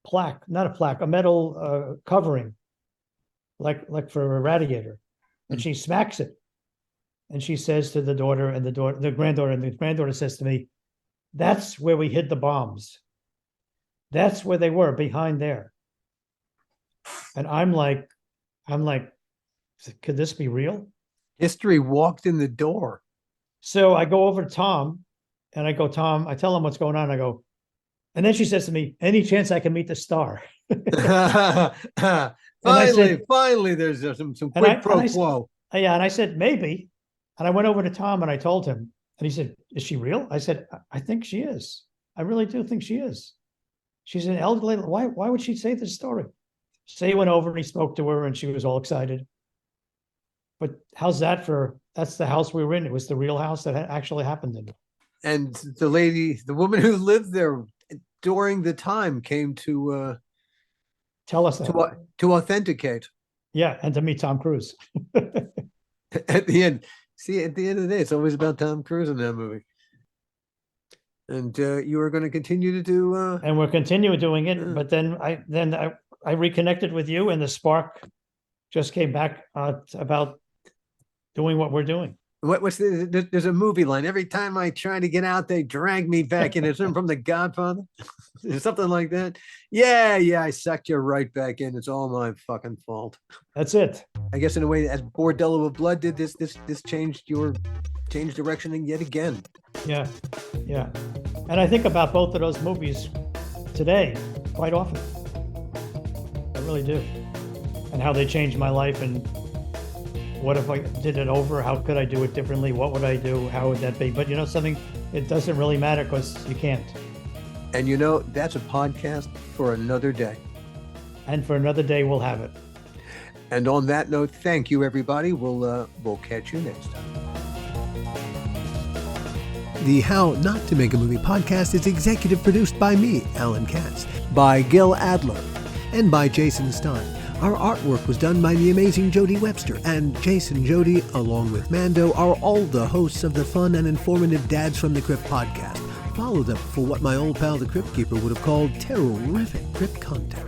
Speaker 7: plaque, not a plaque, a metal covering, like for a radiator. And she smacks it. And she says to the daughter and the granddaughter says to me, that's where we hid the bombs. That's where they were, behind there. And I'm like, could this be real?
Speaker 1: History walked in the door.
Speaker 7: So I go over to Tom and I go, Tom, I tell him what's going on. I go, and then she says to me, any chance I can meet the star?
Speaker 1: Finally, there's some quid pro quo.
Speaker 7: Yeah, and I said, maybe. And I went over to Tom and I told him, and he said, is she real? I said, I think she is. I really do think she is. She's an elderly. Why would she say this story? So he went over and he spoke to her and she was all excited. But how's that that's the house we were in. It was the real house that actually happened in.
Speaker 1: And the woman who lived there during the time came to
Speaker 7: Tell us that.
Speaker 1: to authenticate.
Speaker 7: Yeah, and to meet Tom Cruise.
Speaker 1: At the end. See, at the end of the day, it's always about Tom Cruise in that movie. And you are going to continue to do
Speaker 7: and we're continuing doing it, but then I reconnected with you and the spark just came back about doing what we're doing.
Speaker 1: There's a movie line. Every time I try to get out, they drag me back in. It's from The Godfather. Something like that. Yeah, I sucked you right back in. It's all my fucking fault.
Speaker 7: That's it.
Speaker 1: I guess in a way, as Bordello of Blood did, this changed direction yet again.
Speaker 7: Yeah. And I think about both of those movies today quite often. I really do. And how they changed my life, and what if I did it over? How could I do it differently? What would I do? How would that be? But something, it doesn't really matter because you can't.
Speaker 1: And that's a podcast for another day.
Speaker 7: And for another day, we'll have it.
Speaker 1: And on that note, thank you, everybody. We'll catch you next time. The How Not to Make a Movie podcast is executive produced by me, Alan Katz, by Gil Adler, and by Jason Stein. Our artwork was done by the amazing Jody Webster, and Jason Jody, along with Mando, are all the hosts of the fun and informative Dads from the Crypt podcast. Follow them for what my old pal the Crypt Keeper would have called terrific crypt content.